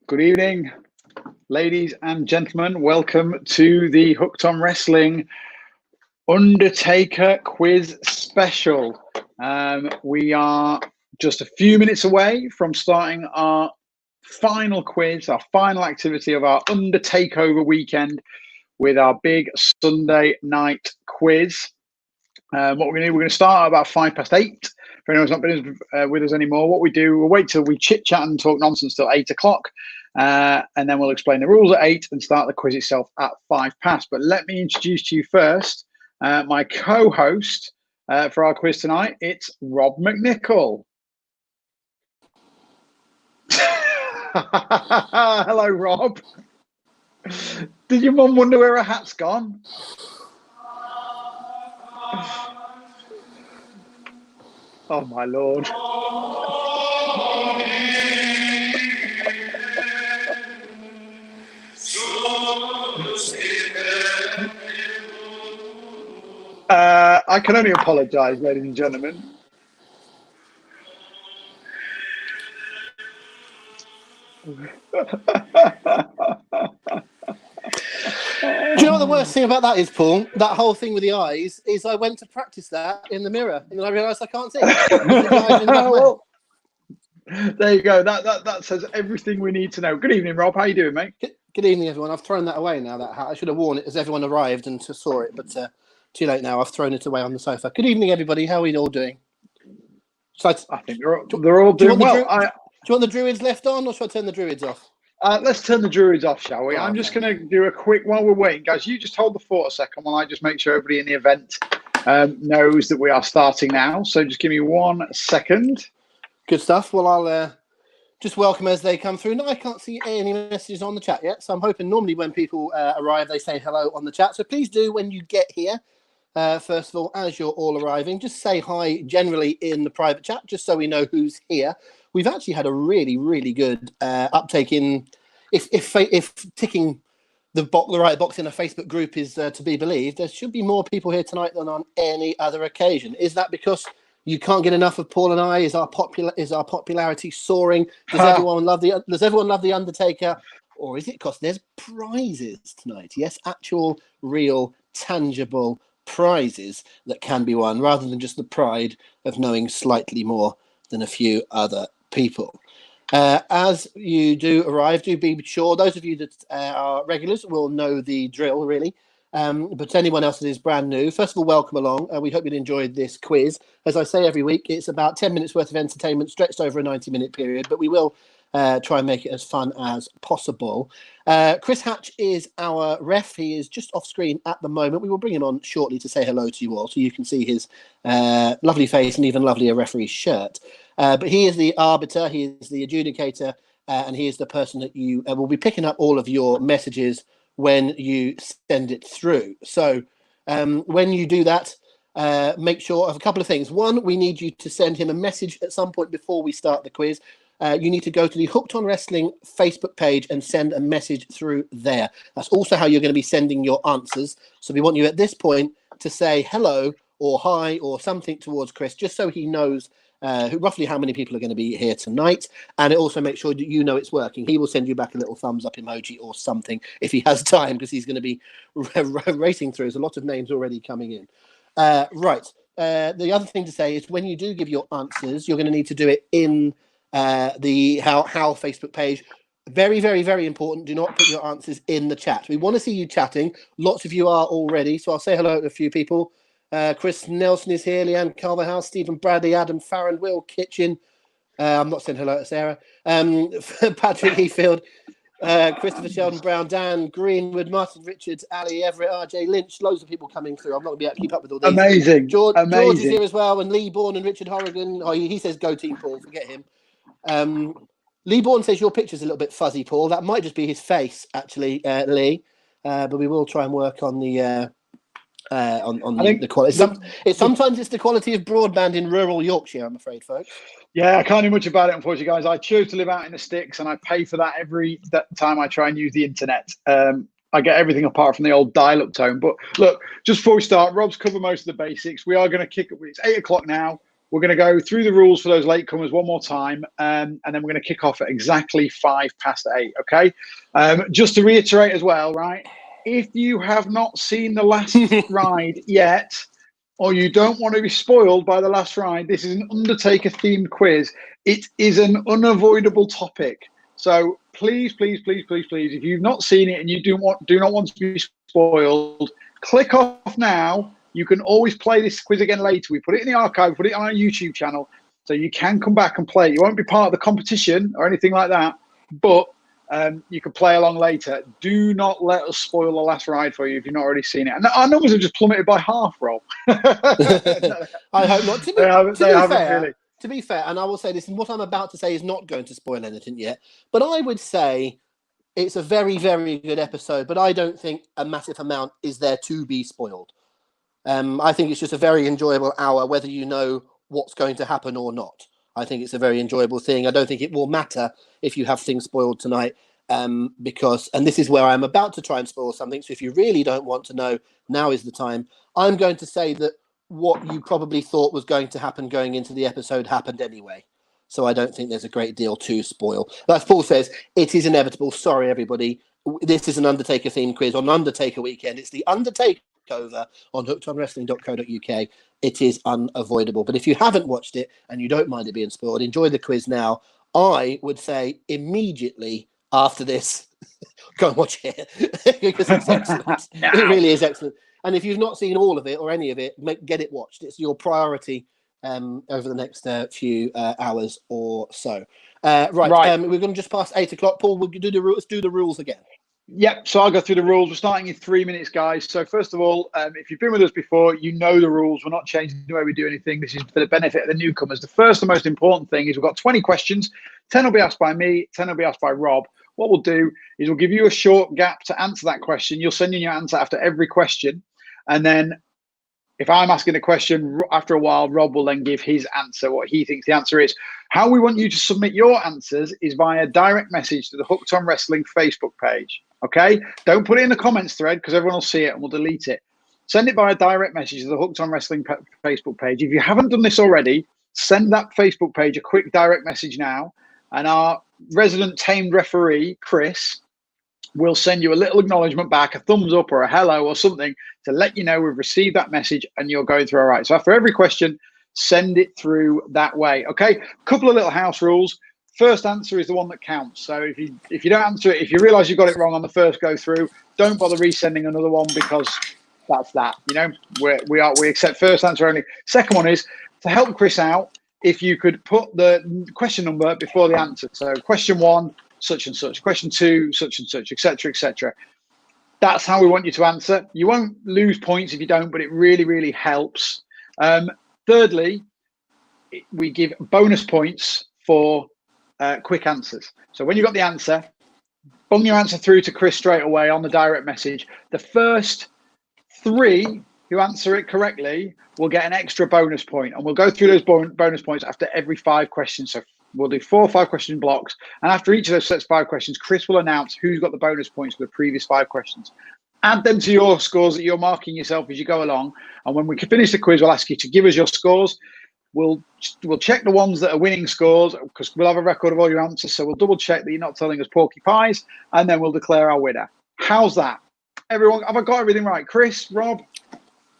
Good evening, ladies and gentlemen. Welcome to the Hooked on Wrestling Undertaker quiz special. We are just a few minutes away from starting our final quiz, our final activity of our Undertaker weekend with our big Sunday night quiz. What we're going to do, we're going to start at about 8:05. For anyone's not been with us anymore, what we do, we'll wait till we chit-chat and talk nonsense till 8 o'clock, and then we'll explain the rules at 8 and start the quiz itself at 5:05. But let me introduce to you first my co-host for our quiz tonight. It's Rob McNichol. Hello, Rob. Did your mum wonder where her hat's gone? Oh, my Lord. I can only apologise, ladies and gentlemen. Do you know what the worst thing about that is, Paul? That whole thing with the eyes is I went to practice that in the mirror and I realised I can't see. Well, there you go. That says everything we need to know. Good evening, Rob. How you doing, mate? Good evening, everyone. I've thrown that away now, that hat. I should have worn it as everyone arrived and saw it, but too late now. I've thrown it away on the sofa. Good evening, everybody. How are you all doing? I think they're all doing well. Do you want the druids left on, or should I turn the druids off? Let's turn the druids off, shall we? Oh, I'm just going to do a quick, while we're waiting, guys, you just hold the fort a second while I just make sure everybody in the event knows that we are starting now. So just give me 1 second. Good stuff. Well, I'll just welcome as they come through. No, I can't see any messages on the chat yet, so I'm hoping normally when people arrive, they say hello on the chat. So please do when you get here. First of all, as you're all arriving, just say hi generally in the private chat, just so we know who's here. We've actually had a really, really good uptake in, if ticking the right box in a Facebook group is to be believed, there should be more people here tonight than on any other occasion. Is that because you can't get enough of Paul and I? Is our popularity soaring? Does everyone love the Undertaker? Or is it because there's prizes tonight? Yes, actual, real, tangible prizes that can be won, rather than just the pride of knowing slightly more than a few other people. As you do arrive, do be sure, those of you that are regulars will know the drill, really. But anyone else that is brand new, first of all, welcome along. We hope you enjoyed this quiz. As I say every week, it's about 10 minutes worth of entertainment stretched over a 90-minute period, but we will try and make it as fun as possible. Chris Hatch is our ref. He is just off screen at the moment. We will bring him on shortly to say hello to you all, so you can see his lovely face and even lovelier referee shirt. But he is the arbiter, he is the adjudicator, and he is the person that you will be picking up all of your messages when you send it through. So when you do that, make sure of a couple of things. One, we need you to send him a message at some point before we start the quiz. You need to go to the Hooked on Wrestling Facebook page and send a message through there. That's also how you're going to be sending your answers. So we want you at this point to say hello or hi or something towards Chris, just so he knows roughly how many people are going to be here tonight. And it also makes sure that you know it's working. He will send you back a little thumbs up emoji or something if he has time, because he's going to be racing through. There's a lot of names already coming in. Right. The other thing to say is when you do give your answers, you're going to need to do it in the how Facebook page. Very, very, very important. Do not put your answers in the chat. We want to see you chatting. Lots of you are already, so I'll say hello to a few people. Chris Nelson is here, Leanne Calverhouse, Stephen Bradley, Adam Farron, Will Kitchen. I'm not saying hello to Sarah. Patrick Heafield, Christopher Sheldon Brown, Dan Greenwood, Martin Richards, Ali Everett, RJ Lynch. Loads of people coming through. I'm not going to be able to keep up with all these. Amazing. George is here as well, and Lee Bourne and Richard Horrigan. Oh, he says go team Paul. Forget him. Lee Bourne says your picture's a little bit fuzzy, Paul. That might just be his face, actually, Lee. But we will try and work on the the quality. Sometimes it's the quality of broadband in rural Yorkshire, I'm afraid, folks. Yeah, I can't do much about it, unfortunately, guys. I choose to live out in the sticks, and I pay for that every time I try and use the internet. I get everything apart from the old dial-up tone. But look, just before we start, Rob's covered most of the basics. We are going to kick it. It's 8 o'clock now. We're going to go through the rules for those latecomers one more time, and then we're going to kick off at exactly 8:05. Okay. Just to reiterate as well, right? If you have not seen the last ride yet, or you don't want to be spoiled by the last ride, this is an Undertaker themed quiz. It is an unavoidable topic. So please, if you've not seen it and you do not want to be spoiled, click off now. You can always play this quiz again later. We put it in the archive, put it on our YouTube channel, so you can come back and play it. You won't be part of the competition or anything like that, but you can play along later. Do not let us spoil the last ride for you if you've not already seen it. And our numbers have just plummeted by half, Rob. I hope not. To be fair, and I will say this, and what I'm about to say is not going to spoil anything yet, but I would say it's a very, very good episode, but I don't think a massive amount is there to be spoiled. I think it's just a very enjoyable hour, whether you know what's going to happen or not. I think it's a very enjoyable thing. I don't think it will matter if you have things spoiled tonight, because, and this is where I'm about to try and spoil something, so if you really don't want to know, now is the time. I'm going to say that what you probably thought was going to happen going into the episode happened anyway. So I don't think there's a great deal to spoil. As Paul says, it is inevitable. Sorry, everybody. This is an Undertaker themed quiz on Undertaker Weekend. It's the Undertaker over on hookedonwrestling.co.uk. It is unavoidable. But if you haven't watched it and you don't mind it being spoiled, enjoy the quiz now. I would say immediately after this, go and watch it because it's excellent. It really is excellent. And if you've not seen all of it or any of it, get it watched. It's your priority over the next few hours or so. Right. We're going to just pass 8:00. Paul, we'll do the rules. Let's do the rules again. Yep, so I'll go through the rules. We're starting in 3 minutes, guys. So first of all, if you've been with us before, you know the rules. We're not changing the way we do anything. This is for the benefit of the newcomers. The first and most important thing is we've got 20 questions. 10 will be asked by me, 10 will be asked by Rob. What we'll do is we'll give you a short gap to answer that question. You'll send in your answer after every question. And then if I'm asking a question, after a while, Rob will then give his answer, what he thinks the answer is. How we want you to submit your answers is via direct message to the Hooked on Wrestling Facebook page. Okay? Don't put it in the comments thread because everyone will see it and we'll delete it. Send it by a direct message to the Hooked on Wrestling Facebook page. If you haven't done this already, send that Facebook page a quick direct message now. And our resident tamed referee, Chris, will send you a little acknowledgement back, a thumbs up or a hello or something to let you know we've received that message and you're going through all right. So after every question, send it through that way. Okay, couple of little house rules. First answer is the one that counts. So if you don't answer it, if you realize you got it wrong on the first go through, don't bother resending another one because that's that. You know, we accept first answer only. Second one is to help Chris out, if you could put the question number before the answer. So question 1, such and such, question 2, such and such, etc., etc. That's how we want you to answer. You won't lose points if you don't, but it really, really helps. Thirdly, we give bonus points for quick answers. So when you got the answer, bung your answer through to Chris straight away on the direct message. The first 3 who answer it correctly will get an extra bonus point, and we'll go through those bonus points after every 5 questions. So we'll do 4 or 5 question blocks, and after each of those sets of 5 questions, Chris will announce who's got the bonus points for the previous 5 questions. Add them to your scores that you're marking yourself as you go along, and when we finish the quiz, we'll ask you to give us your scores. We'll check the ones that are winning scores because we'll have a record of all your answers. So we'll double check that you're not telling us porky pies, and then we'll declare our winner. How's that, everyone? Have I got everything right, Chris, Rob?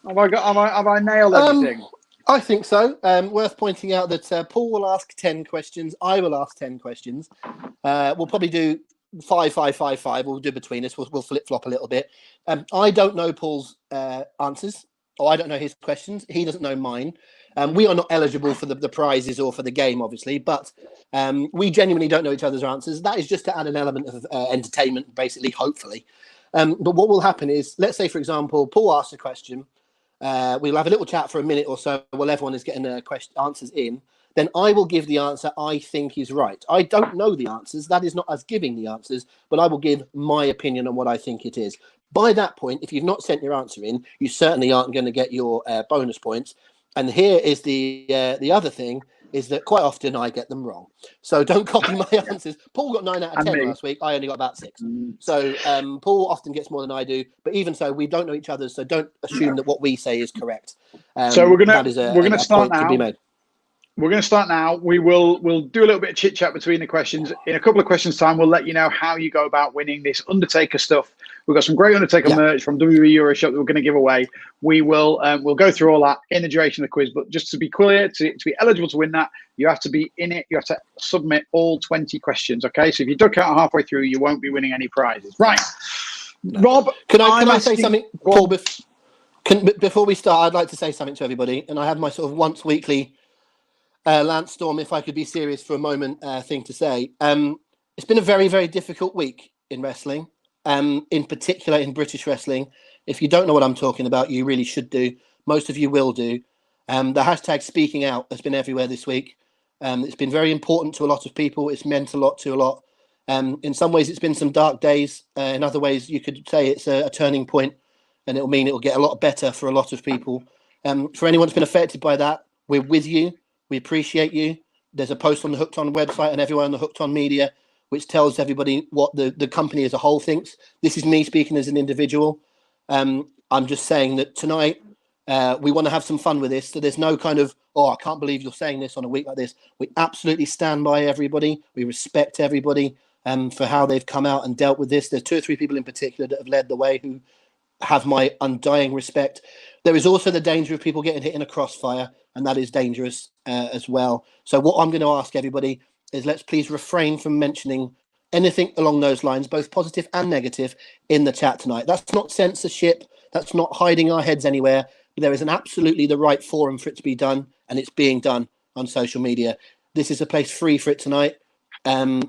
Have I nailed everything? I think so. Worth pointing out that Paul will ask 10 questions. I will ask 10 questions. We'll probably do 5, 5, 5, 5. We'll do between us. We'll flip flop a little bit. I don't know Paul's answers, or I don't know his questions. He doesn't know mine. We are not eligible for the prizes or for the game, obviously, but we genuinely don't know each other's answers. That is just to add an element of entertainment, basically, hopefully. But what will happen is, let's say, for example, Paul asks a question. We'll have a little chat for a minute or so while everyone is getting answers in. Then I will give the answer I think is right. I don't know the answers. That is not us giving the answers, but I will give my opinion on what I think it is. By that point, if you've not sent your answer in, you certainly aren't going to get your bonus points. And here is the other thing, is that quite often I get them wrong. So don't copy my answers. Paul got 9 out of 10 last week. I only got about 6. So Paul often gets more than I do. But even so, we don't know each other. So don't assume that what we say is correct. So we're gonna start now. To be made. we're going to start now. We'll do a little bit of chit chat between the questions. In a couple of questions' time, we'll let you know how you go about winning this Undertaker stuff. We've got some great Undertaker merch from WWE Euroshop that we're going to give away. We'll go through all that in the duration of the quiz. But just to be clear, to be eligible to win that, you have to be in it. You have to submit all 20 questions. Okay, so if you duck out halfway through, you won't be winning any prizes. Right, no. Rob, can I say something, Paul? Before we start, I'd like to say something to everybody, and I have my sort of once weekly. Lance Storm, if I could be serious for a moment, thing to say. It's been a very, very difficult week in wrestling, in particular in British wrestling. If you don't know what I'm talking about, you really should do. Most of you will do. The hashtag speaking out has been everywhere this week. It's been very important to a lot of people. It's meant a lot to a lot. In some ways, it's been some dark days. In other ways, you could say it's a turning point, and it'll mean it'll get a lot better for a lot of people. For anyone that's been affected by that, we're with you. We appreciate you. There's a post on the Hooked On website and everywhere on the Hooked On media, which tells everybody what the company as a whole thinks. This is me speaking as an individual. I'm just saying that tonight we want to have some fun with this. So there's no kind of, I can't believe you're saying this on a week like this. We absolutely stand by everybody. We respect everybody for how they've come out and dealt with this. There's 2 or 3 people in particular that have led the way who have my undying respect. There is also the danger of people getting hit in a crossfire, and that is dangerous as well. So what I'm going to ask everybody is let's please refrain from mentioning anything along those lines, both positive and negative, in the chat tonight. That's not censorship. That's not hiding our heads anywhere. There is an absolutely the right forum for it to be done, and it's being done on social media. This is a place free for it tonight.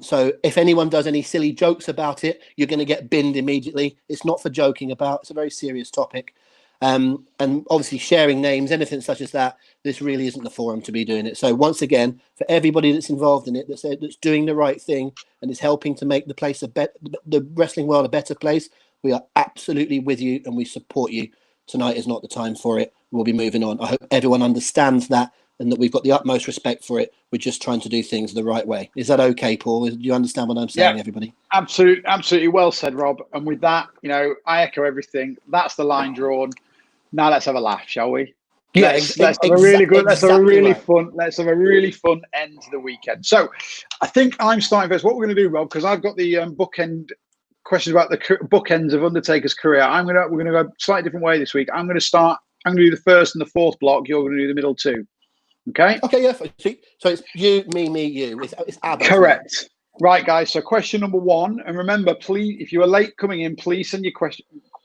So if anyone does any silly jokes about it, you're going to get binned immediately. It's not for joking about. It's a very serious topic. And obviously sharing names, anything such as that, this really isn't the forum to be doing it. So once again, for everybody that's involved in it, that's doing the right thing and is helping to make the wrestling world a better place, we are absolutely with you and we support you. Tonight is not the time for it. We'll be moving on. I hope everyone understands that and that we've got the utmost respect for it. We're just trying to do things the right way. Is that okay, Paul? Do you understand what I'm saying, everybody? Absolutely well said, Rob. And with that, I echo everything. That's the line drawn. Now let's have a laugh, shall we? Yeah, let's have a really good. Let's have a really fun. Let's have a really fun end to the weekend. So, I think I'm starting first. What we're going to do, Rob, because I've got the bookend questions about the bookends of Undertaker's career. We're going to go a slightly different way this week. I'm going to do the first and the fourth block. You're going to do the middle 2. Okay. Okay. Yeah. So it's you, me, you. It's ABBA. Correct. Right, guys. So question number 1, and remember, please, if you are late coming in, please send your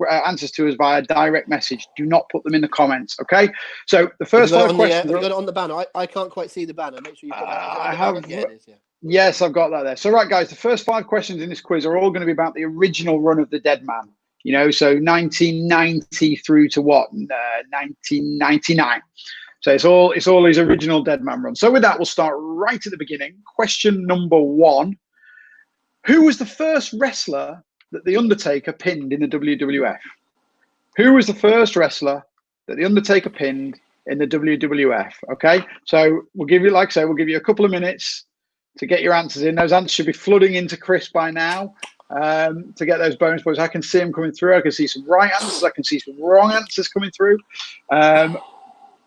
answers to us via direct message. Do not put them in the comments. Okay. So the first 5 questions. Have you got it on the banner? I can't quite see the banner. Make sure you put that. I have. Yeah, it is, yeah. Yes, I've got that there. So right, guys, the first 5 questions in this quiz are all going to be about the original run of the Dead Man. So 1990 through to 1999. So it's all his original Dead Man run. So with that, we'll start right at the beginning. Question number 1. Who was the first wrestler that The Undertaker pinned in the WWF? Who was the first wrestler that The Undertaker pinned in the WWF? Okay, so we'll give you, we'll give you a couple of minutes to get your answers in. Those answers should be flooding into Chris by now to get those bonus points. I can see them coming through. I can see some right answers. I can see some wrong answers coming through.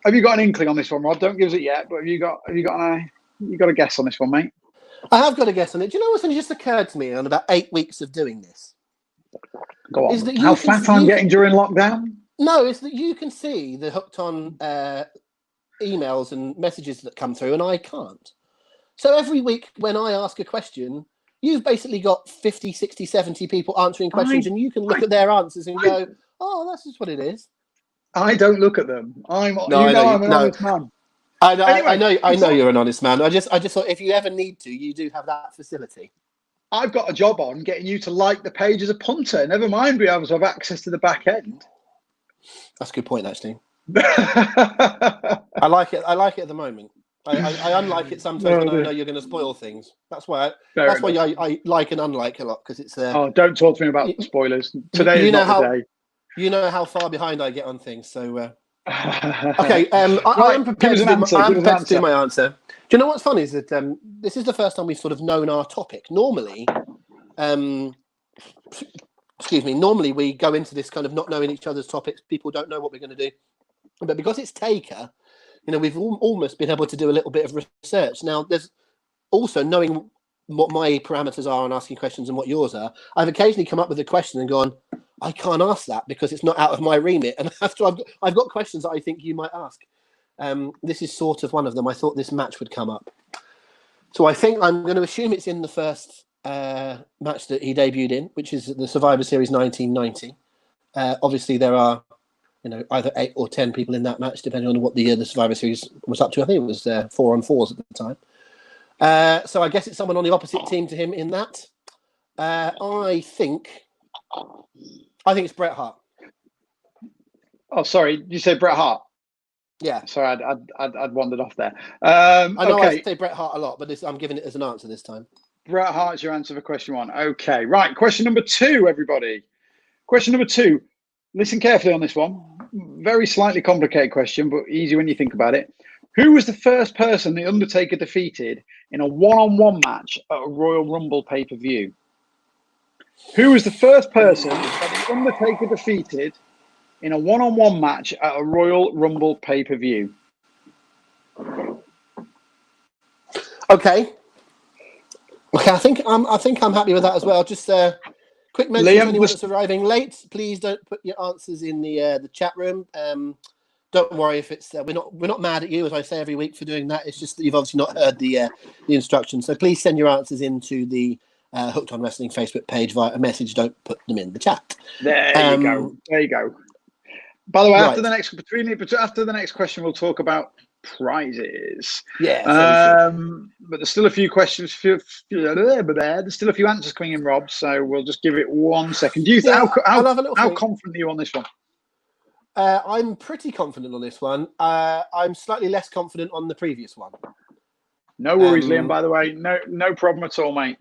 Have you got an inkling on this one, Rob? Don't give us it yet, but have you got a guess on this one, mate? I have got a guess on it. Do you know what's only just occurred to me on about 8 weeks of doing this? Go on. Is that how fat I'm getting during lockdown? No, it's that you can see the Hooked On emails and messages that come through, and I can't. So every week when I ask a question, you've basically got 50, 60, 70 people answering questions, and you can look at their answers and go, oh, that's just what it is. I don't look at them. I'm an honest man. I know you're an honest man. I just thought if you ever need to, you do have that facility. I've got a job on getting you to like the page as a punter. Never mind be able to have access to the back end. That's a good point, actually. I like it. I like it at the moment. I unlike it sometimes when I know you're going to spoil things. That's why I like and unlike a lot, because it's. Don't talk to me about spoilers. Today is not the day. You know how far behind I get on things, so. Okay, I am prepared to do my answer. Do you know what's funny is that this is the first time we've sort of known our topic. Normally, normally we go into this kind of not knowing each other's topics. People don't know what we're going to do, but because it's Taker, we've almost been able to do a little bit of research. Now, there's also knowing what my parameters are and asking questions and what yours are. I've occasionally come up with a question and gone, I can't ask that because it's not out of my remit. And after I've got questions that I think you might ask. This is sort of one of them. I thought this match would come up. So I think I'm going to assume it's in the first match that he debuted in, which is the Survivor Series 1990. Obviously, there are either 8 or 10 people in that match, depending on what the Survivor Series was up to. I think it was 4-on-4s at the time. So I guess it's someone on the opposite team to him in that. I think it's Bret Hart. Oh, sorry. You said Bret Hart? Yeah. Sorry, I'd wandered off there. I know okay. I say Bret Hart a lot, but I'm giving it as an answer this time. Bret Hart's your answer for question 1. Okay, right. Question number 2, everybody. Question number 2. Listen carefully on this one. Very slightly complicated question, but easy when you think about it. Who was the first person The Undertaker defeated in a one-on-one match at a Royal Rumble pay-per-view? Who was the first person that The Undertaker defeated in a one-on-one match at a Royal Rumble pay-per-view? Okay, I think I'm happy with that as well. Just quick mention to anyone that's arriving late. Please don't put your answers in the chat room. Don't worry if it's we're not mad at you, as I say every week, for doing that. It's just that you've obviously not heard the instructions. So please send your answers into the Hooked on Wrestling Facebook page via a message. Don't put them in the chat. There you go. There you go. By the way, right. after the next question, we'll talk about prizes. Yeah. But there's still a few questions. There's still a few answers coming in, Rob. So we'll just give it 1 second. Do you how confident are you on this one? I'm pretty confident on this one. I'm slightly less confident on the previous one. No worries, Liam. By the way, no problem at all, mate.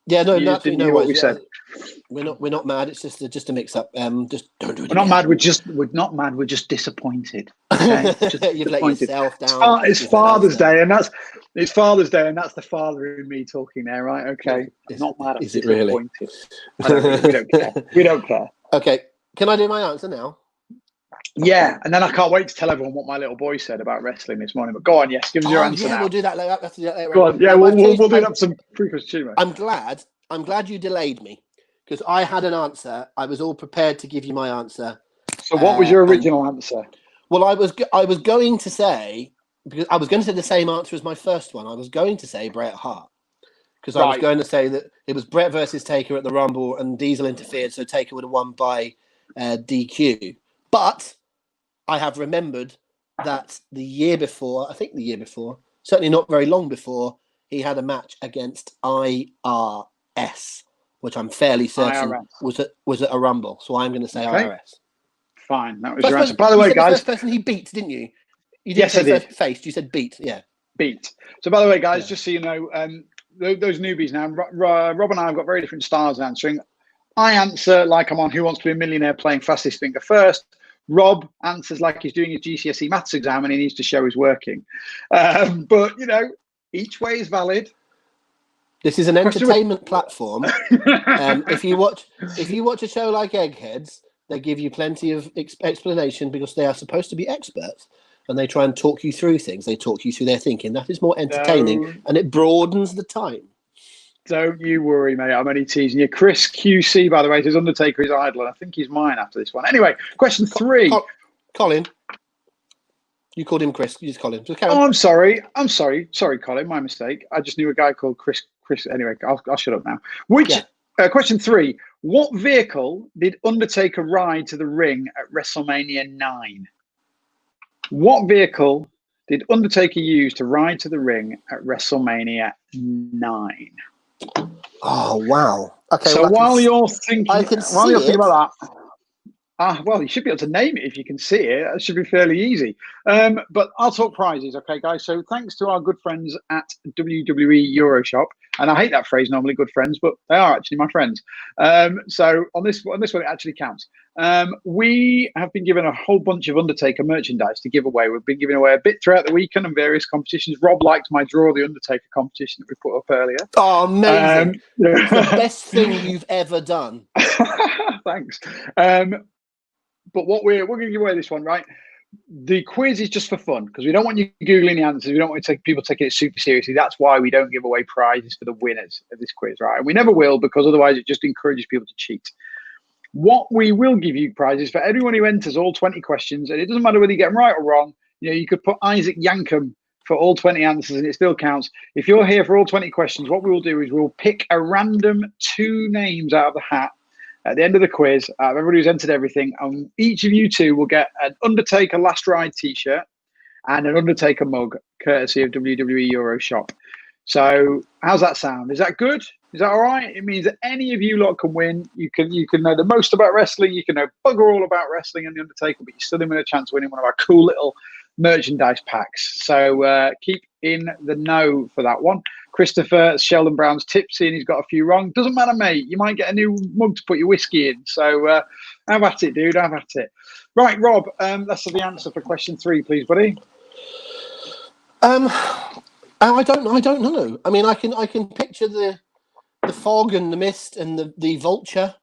Yeah, no, nothing. No worries. We said. We're not mad. It's just a mix up. Just don't do it. We're not mad. We're not mad. We're just disappointed. Okay? You've let yourself down. It's Father's Day, and that's the father in me talking there, right? Okay. I'm not mad. I'm disappointed. Really? We don't care. Okay. Can I do my answer now? Yeah, and then I can't wait to tell everyone what my little boy said about wrestling this morning. But go on, yes, give us your answer now. We'll do that later. Let's do that later. Go on, yeah, we'll do that some pre-Christmas. I'm glad you delayed me because I had an answer. I was all prepared to give you my answer. So, what was your original answer? Well, I was going to say, because I was going to say the same answer as my first one. I was going to say Bret Hart because I was going to say that it was Bret versus Taker at the Rumble and Diesel interfered, so Taker would have won by DQ. But I have remembered that the year before, certainly not very long before, he had a match against IRS, which I'm fairly certain was at a Rumble. So I'm going to say IRS. Fine, that was your answer. By the way, guys, the first person he beat, didn't you? You didn't yes, I did. Faced. You said beat. Yeah, beat. So by the way, guys, just so you know, those newbies now, Rob and I have got very different styles of answering. I answer like I'm on Who Wants to Be a Millionaire playing Fastest Finger first. Rob answers like he's doing his GCSE maths exam and he needs to show he's working. But, each way is valid. This is an entertainment platform. If you watch a show like Eggheads, they give you plenty of explanation because they are supposed to be experts and they try and talk you through things. They talk you through their thinking. That is more entertaining and it broadens the time. Don't you worry, mate. I'm only teasing you. Chris QC, by the way, says Undertaker is idle. I think he's mine after this one. Anyway, question 3. Colin. You called him Chris. You just call him. Oh, I'm sorry. Sorry, Colin. My mistake. I just knew a guy called Chris. Anyway, I'll shut up now. Question 3. What vehicle did Undertaker ride to the ring at WrestleMania 9? What vehicle did Undertaker use to ride to the ring at WrestleMania 9? Oh wow! Okay. So while you're thinking about that, well, you should be able to name it if you can see it. It should be fairly easy. But I'll talk prizes, okay, guys. So thanks to our good friends at WWE Euroshop, and I hate that phrase normally, good friends, but they are actually my friends. So on this one, it actually counts. We have been given a whole bunch of Undertaker merchandise to give away. We've been giving away a bit throughout the weekend and various competitions. Rob liked my Draw the Undertaker competition that we put up earlier. Oh, amazing. It's the best thing you've ever done. Thanks. But what we're going to give away this one, right? the quiz is just for fun because we don't want you Googling the answers. We don't want people taking it super seriously. That's why we don't give away prizes for the winners of this quiz, right? And we never will, because otherwise it just encourages people to cheat. What we will give you prizes for everyone who enters all 20 questions, and it doesn't matter whether you get them right or wrong. You know, you could put Isaac Yankum for all 20 answers and it still counts. If you're here for all 20 questions, what we will do is we'll pick a random 2 names out of the hat at the end of the quiz, everybody who's entered everything, and each of you 2 will get an Undertaker Last Ride t-shirt and an Undertaker mug, courtesy of WWE Euro Shop. So how's that sound? Is that good? Is that all right? It means that any of you lot can win. You can know the most about wrestling. You can know bugger all about wrestling and the Undertaker, but you still have a chance of winning one of our cool little merchandise packs. So keep in the know for that one. Christopher Sheldon Brown's tipsy and he's got a few wrong. Doesn't matter, mate. You might get a new mug to put your whiskey in. So have at it, dude. Have at it. Right, Rob. Let's have the answer for question 3, please, buddy. I don't know. I mean, I can picture the fog and the mist and the vulture,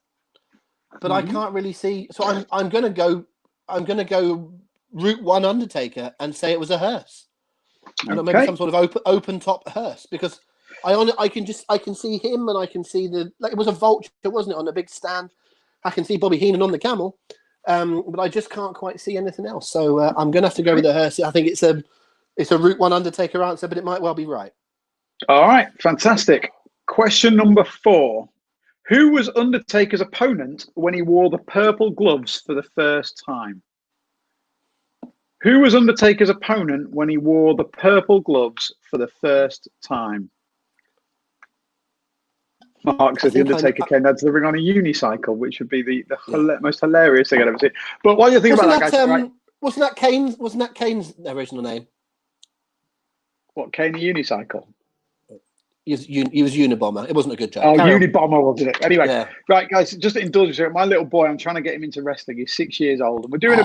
but I can't really see. So I'm gonna go Route 1 Undertaker and say it was a hearse. Maybe some sort of open top hearse, because I can see him and I can see it was a vulture, wasn't it, on a big stand. I can see Bobby Heenan on the camel, but I just can't quite see anything else. So I'm gonna have to go with the hearse. I think it's a Route 1 Undertaker answer, but it might well be right. All right, fantastic. Question number 4: who was Undertaker's opponent when he wore the purple gloves for the first time? Who was Undertaker's opponent when he wore the purple gloves for the first time? Mark says the Undertaker came down to the ring on a unicycle, which would be the most hilarious thing I've ever seen. But what do you think about that, guys? Right? Wasn't that Kane's original name? What, Kane the unicycle? He was Unabomber. It wasn't a good joke. Oh, Unabomber, wasn't it? Anyway, yeah. Right, guys, just to indulge me, my little boy, I'm trying to get him into wrestling. He's 6 years old, and we're doing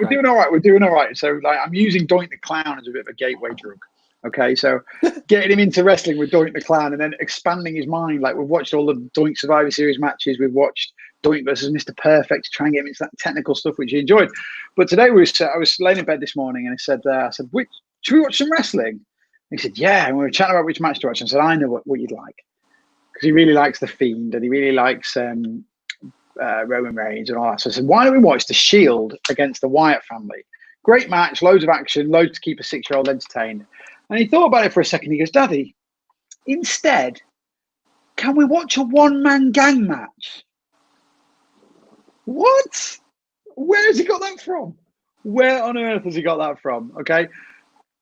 doing all right. We're doing all right. So, like, I'm using Doink the Clown as a bit of a gateway drug. Okay, so getting him into wrestling with Doink the Clown, and then expanding his mind. Like, we've watched all the Doink Survivor Series matches. We've watched Doink versus Mr. Perfect to try and get him into that technical stuff, which he enjoyed. But today I was laying in bed this morning, and I said, should we watch some wrestling? And he said, yeah. And we were chatting about which match to watch. And I said, I know what you'd like. Because he really likes The Fiend and he really likes Roman Reigns and all that. So I said, why don't we watch The Shield against the Wyatt family? Great match, loads of action, loads to keep a 6-year-old entertained. And he thought about it for a second. He goes, Daddy, instead, can we watch a one-man gang match? What? Where has he got that from? Where on earth has he got that from? Okay.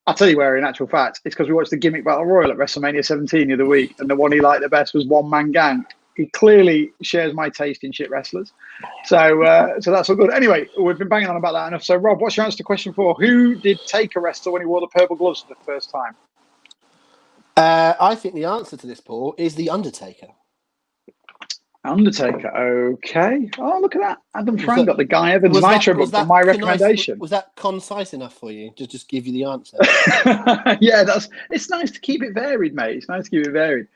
I'll tell you where, in actual fact, it's because we watched the Gimmick Battle Royal at WrestleMania 17 the other week, and the one he liked the best was One Man Gang. He clearly shares my taste in shit wrestlers. So that's all good. Anyway, we've been banging on about that enough. So, Rob, what's your answer to question 4? Who did Taker wrestle when he wore the purple gloves for the first time? I think the answer to this, Paul, is The Undertaker. Undertaker, okay. Oh, look at that. Adam Frank got the Guy Evans Nitro book from my recommendation. Was that concise enough for you to just give you the answer? Yeah, it's nice to keep it varied, mate. It's nice to keep it varied.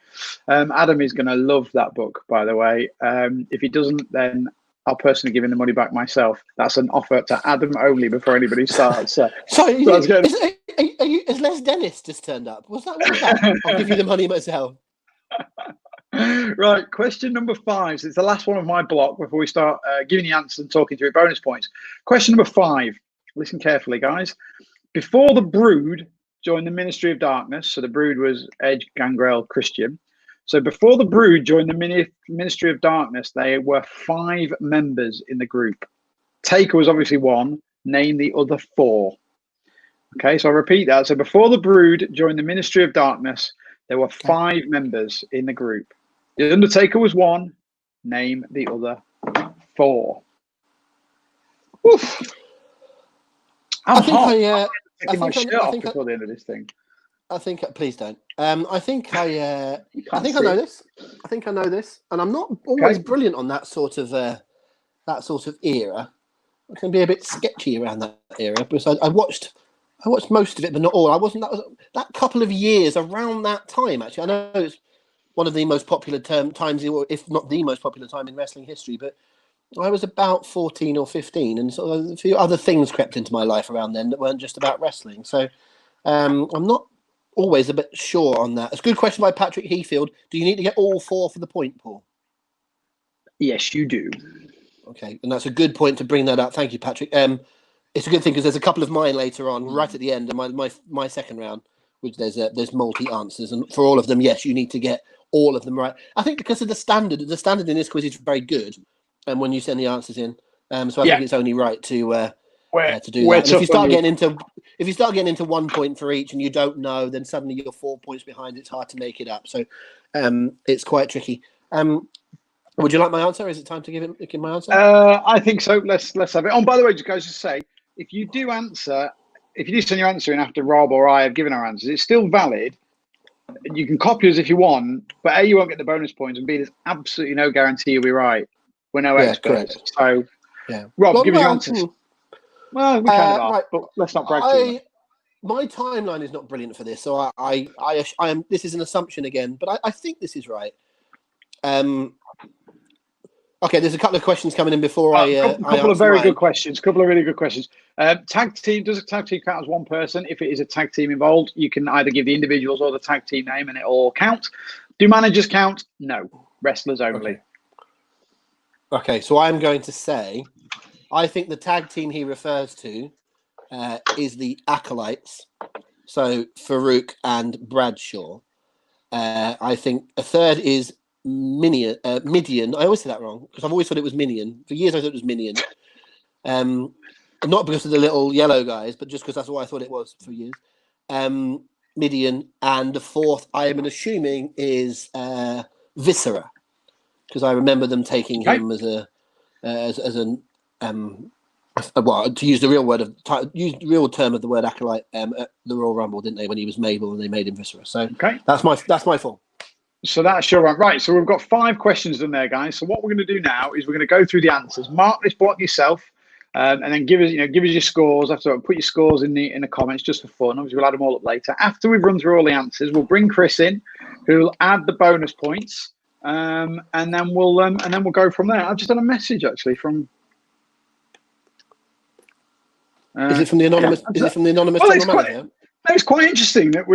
Adam is going to love that book, by the way. If he doesn't, then I'll personally give him the money back myself. That's an offer to Adam only before anybody starts. Sorry, has Les Dennis just turned up? What was that? I'll give you the money myself. Right, question number 5. So it's the last one of my block before we start giving you answers and talking through bonus points. Question number 5. Listen carefully, guys. Before the Brood joined the Ministry of Darkness, so the Brood was Edge, Gangrel, Christian. So before the Brood joined the Ministry of Darkness, there were 5 members in the group. Taker was obviously one. Name the other 4. Okay, so I'll repeat that. So before the Brood joined the Ministry of Darkness, there were 5 members in the group. The Undertaker was one. Name the other 4. Oof. I think my shirt off before the end of this thing. Please don't. I think I know this. I think I know this, and I'm not always brilliant on that sort of era. I can be a bit sketchy around that era, because I watched most of it, but not all. That was that couple of years around that time. Actually, I know it's one of the most popular times, if not the most popular time in wrestling history. But I was about 14 or 15, and sort of a few other things crept into my life around then that weren't just about wrestling. So I'm not always a bit sure on that. It's a good question by Patrick Heafield. Do you need to get all 4 for the point, Paul? Yes, you do. Okay, and that's a good point to bring that up. Thank you, Patrick. It's a good thing because there's a couple of mine later on, right at the end of my second round, which there's multi answers, and for all of them, yes, you need to get all of them right. I think because of the standard in this quiz is very good, and when you send the answers in, so I think it's only right to do that. And if you start getting into 1 point for each, and you don't know, then suddenly you're 4 points behind. It's hard to make it up. So it's quite tricky. Would you like my answer? Is it time to give my answer? I think so. Let's have it. Oh, by the way, guys, just say if you do send your answer in after Rob or I have given our answers, it's still valid. You can copy us if you want, but A, you won't get the bonus points, and B, there's absolutely no guarantee you'll be right. We're no experts. Correct. So, Rob, give us your answers. Well, we kind of are, right. But let's not brag too much. My timeline is not brilliant for this, so I am. This is an assumption again, but I think this is right. Okay, there's a couple of questions coming in before a couple of very good questions. A couple of really good questions. Tag team, does a tag team count as one person? If it is a tag team involved, you can either give the individuals or the tag team name and it all count. Do managers count? No. Wrestlers only. Okay, so I'm going to say, I think the tag team he refers to is the Acolytes. So Farouk and Bradshaw. I think a third is Midian. I always say that wrong because I've always thought it was Minion. For years I thought it was Minion. Not because of the little yellow guys, but just because that's what I thought it was for years. Midian, and the fourth I'm assuming is Viscera, because I remember them taking him as an well, to use the real term of the word acolyte at the Royal Rumble, didn't they? When he was Mabel and they made him Viscera. So that's my fault. So that's your one. Right. So we've got 5 questions done there, guys. So what we're going to do now is we're going to go through the answers. Mark this block yourself, and then give us your scores. After put your scores in the comments just for fun. Obviously, we'll add them all up later. After we've run through all the answers, we'll bring Chris in, who'll add the bonus points, and then we'll go from there. I've just had a message actually from. Is it from the anonymous? Is it from the anonymous general manager? It's quite interesting that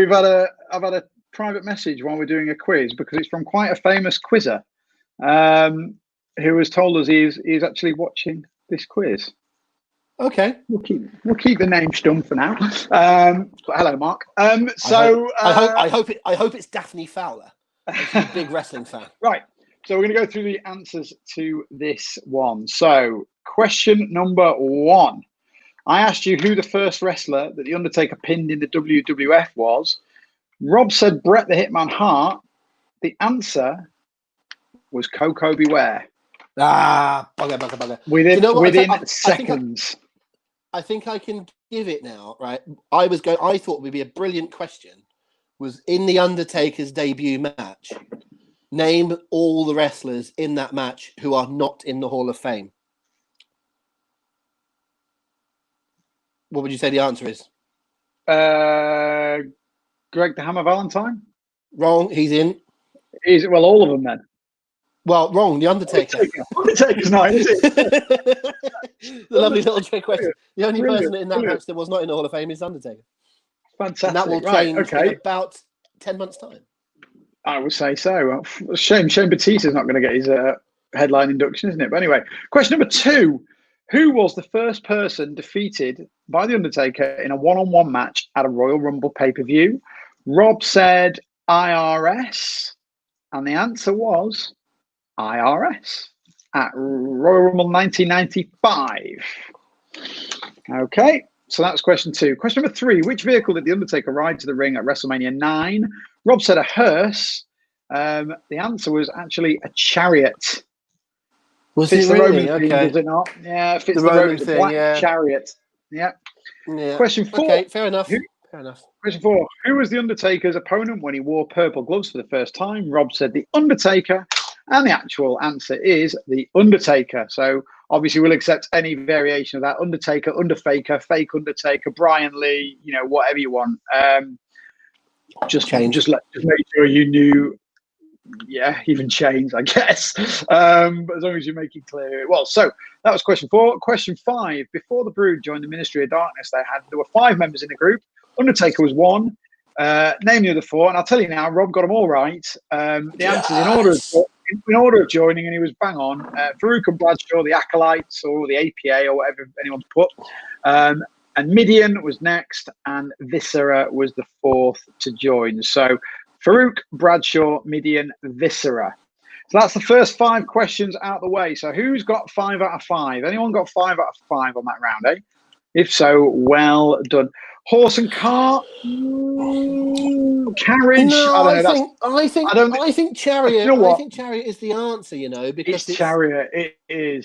I've had a private message while we're doing a quiz, because it's from quite a famous quizzer who has told us he's actually watching this quiz. Okay, we'll keep the name stum for now. But hello, Mark. I hope it's Daphne Fowler. She's a big wrestling fan. Right. So we're going to go through the answers to this one. So question number 1. I asked you who the first wrestler that The Undertaker pinned in the WWF was. Rob said Bret the Hitman Hart. The answer was Koko Beware. Bugger. Within seconds. I think I can give it now, right? I thought would be a brilliant question was, in the Undertaker's debut match, name all the wrestlers in that match who are not in the Hall of Fame. What would you say the answer is? Greg the Hammer Valentine? Wrong. He's in. Well, all of them then. Well, wrong. The Undertaker. Undertaker's not, is it? The lovely little trick question. The only person in that match that was not in the Hall of Fame is Undertaker. Fantastic. And that will change in about 10 months' time. I would say so. Shame Batista's not going to get his headline induction, isn't it? But anyway, question number 2. Who was the first person defeated by The Undertaker in a one-on-one match at a Royal Rumble pay-per-view? Rob said IRS, and the answer was IRS at Royal Rumble 1995. Okay, so that's question 2. Question number 3. Which vehicle did The Undertaker ride to the ring at WrestleMania 9? Rob said a hearse. The answer was actually a chariot. Was it really? Okay. Theme, does it not? Yeah, fits the Roman thing, black chariot. Yeah. Question 4. Okay, fair enough. Question 4. Who was The Undertaker's opponent when he wore purple gloves for the first time? Rob said The Undertaker, and the actual answer is The Undertaker. So obviously we'll accept any variation of that. Undertaker, Underfaker, fake Undertaker, Brian Lee, whatever you want. Just make sure you knew Yeah, even chains, I guess. But as long as you make it clear it was. So that was question 4. Question 5. Before the Brood joined the Ministry of Darkness, there were 5 members in the group. Undertaker was 1. Name the other 4, and I'll tell you now, Rob got them all right. The answers in order of joining, and he was bang on. Farouk and Bradshaw, the Acolytes, or the APA, or whatever anyone's put. And Midian was next, and Viscera was the 4th to join. So Farouk, Bradshaw, Midian, Viscera. So that's the first 5 questions out of the way. So who's got 5 out of 5? Anyone got 5 out of 5 on that round, eh? If so, well done. Horse and cart, carriage. No, I don't know. I think chariot. You know what? I think chariot is the answer. Because it's chariot. It is.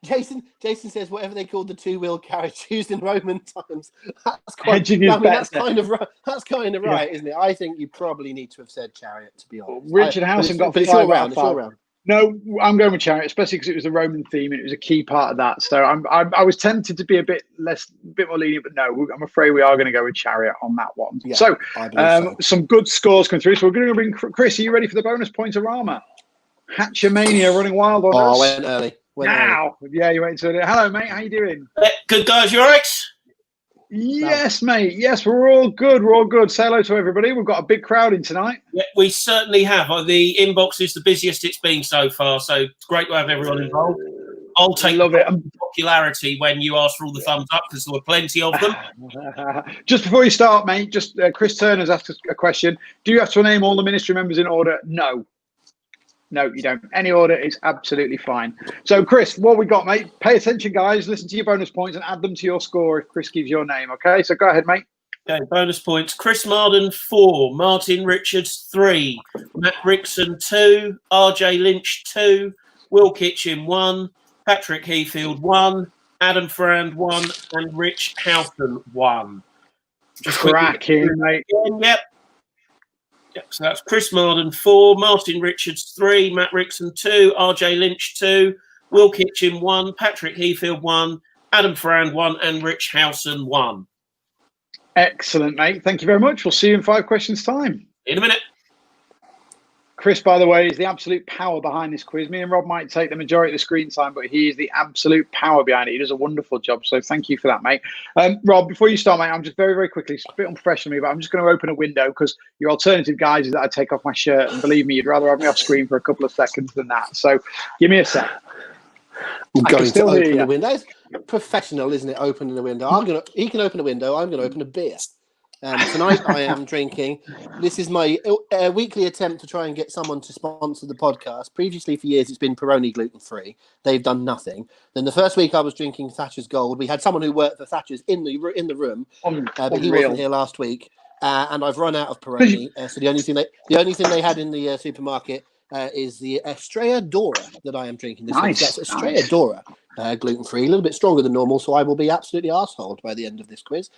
Jason says whatever they called the 2-wheel carriage used in Roman times. That's kind of right, isn't it? I think you probably need to have said chariot, to be honest. Richard Howson got 5 out of 5. No, I'm going with chariot, especially because it was the Roman theme and it was a key part of that. So I was tempted to be a bit more lenient, but no, I'm afraid we are going to go with chariot on that one. Yeah, so, some good scores come through. So we're going to bring Chris. Are you ready for the bonus points of Rama? Hatchamania running wild on us. I went early. Yeah, you went early. Hello, mate. How you doing? Good, guys. You all right? Yes, mate. Yes, we're all good. Say hello to everybody. We've got a big crowd in tonight. Yeah, we certainly have. The inbox is the busiest it's been so far, so it's great to have everyone involved. I'll take popularity when you ask for all the thumbs up because there were plenty of them. Just before you start, mate, Chris Turner's asked a question. Do you have to name all the ministry members in order? No, you don't. Any order is absolutely fine. So, Chris, what we got, mate? Pay attention, guys. Listen to your bonus points and add them to your score if Chris gives your name, okay? So go ahead, mate. Okay, bonus points. Chris Marden, 4. Martin Richards, 3. Matt Rickson, 2. RJ Lynch, 2. Will Kitchen, 1. Patrick Heafield, 1. Adam Frand, 1. And Rich Houghton, 1. Just cracking, mate. Yep. So that's Chris Marden, 4, Martin Richards, 3, Matt Rickson, 2, RJ Lynch, 2, Will Kitchen, 1, Patrick Heafield, 1, Adam Frand, 1, and Rich Houghton, 1. Excellent, mate. Thank you very much. We'll see you in 5 questions' time. In a minute. Chris, by the way, is the absolute power behind this quiz. Me and Rob might take the majority of the screen time, but he is the absolute power behind it. He does a wonderful job. So thank you for that, mate. Rob, before you start, mate, I'm just very, very quickly, it's a bit unprofessional of me, but I'm just going to open a window because your alternative, guys, is that I take off my shirt. And believe me, you'd rather have me off screen for a couple of seconds than that. So give me a sec. I'm going to open the window. It's professional, isn't it? Opening the window. He can open a window. I'm going to open a beer. Tonight I am drinking. This is my weekly attempt to try and get someone to sponsor the podcast. Previously, for years, it's been Peroni gluten-free. They've done nothing. Then the first week I was drinking Thatcher's Gold. We had someone who worked for Thatcher's in the room, but he wasn't here last week. And I've run out of Peroni. So the only thing they had in the supermarket is the Estrella Dora that I am drinking this week. That's Estrella Dora, gluten-free, a little bit stronger than normal, so I will be absolutely arseholed by the end of this quiz.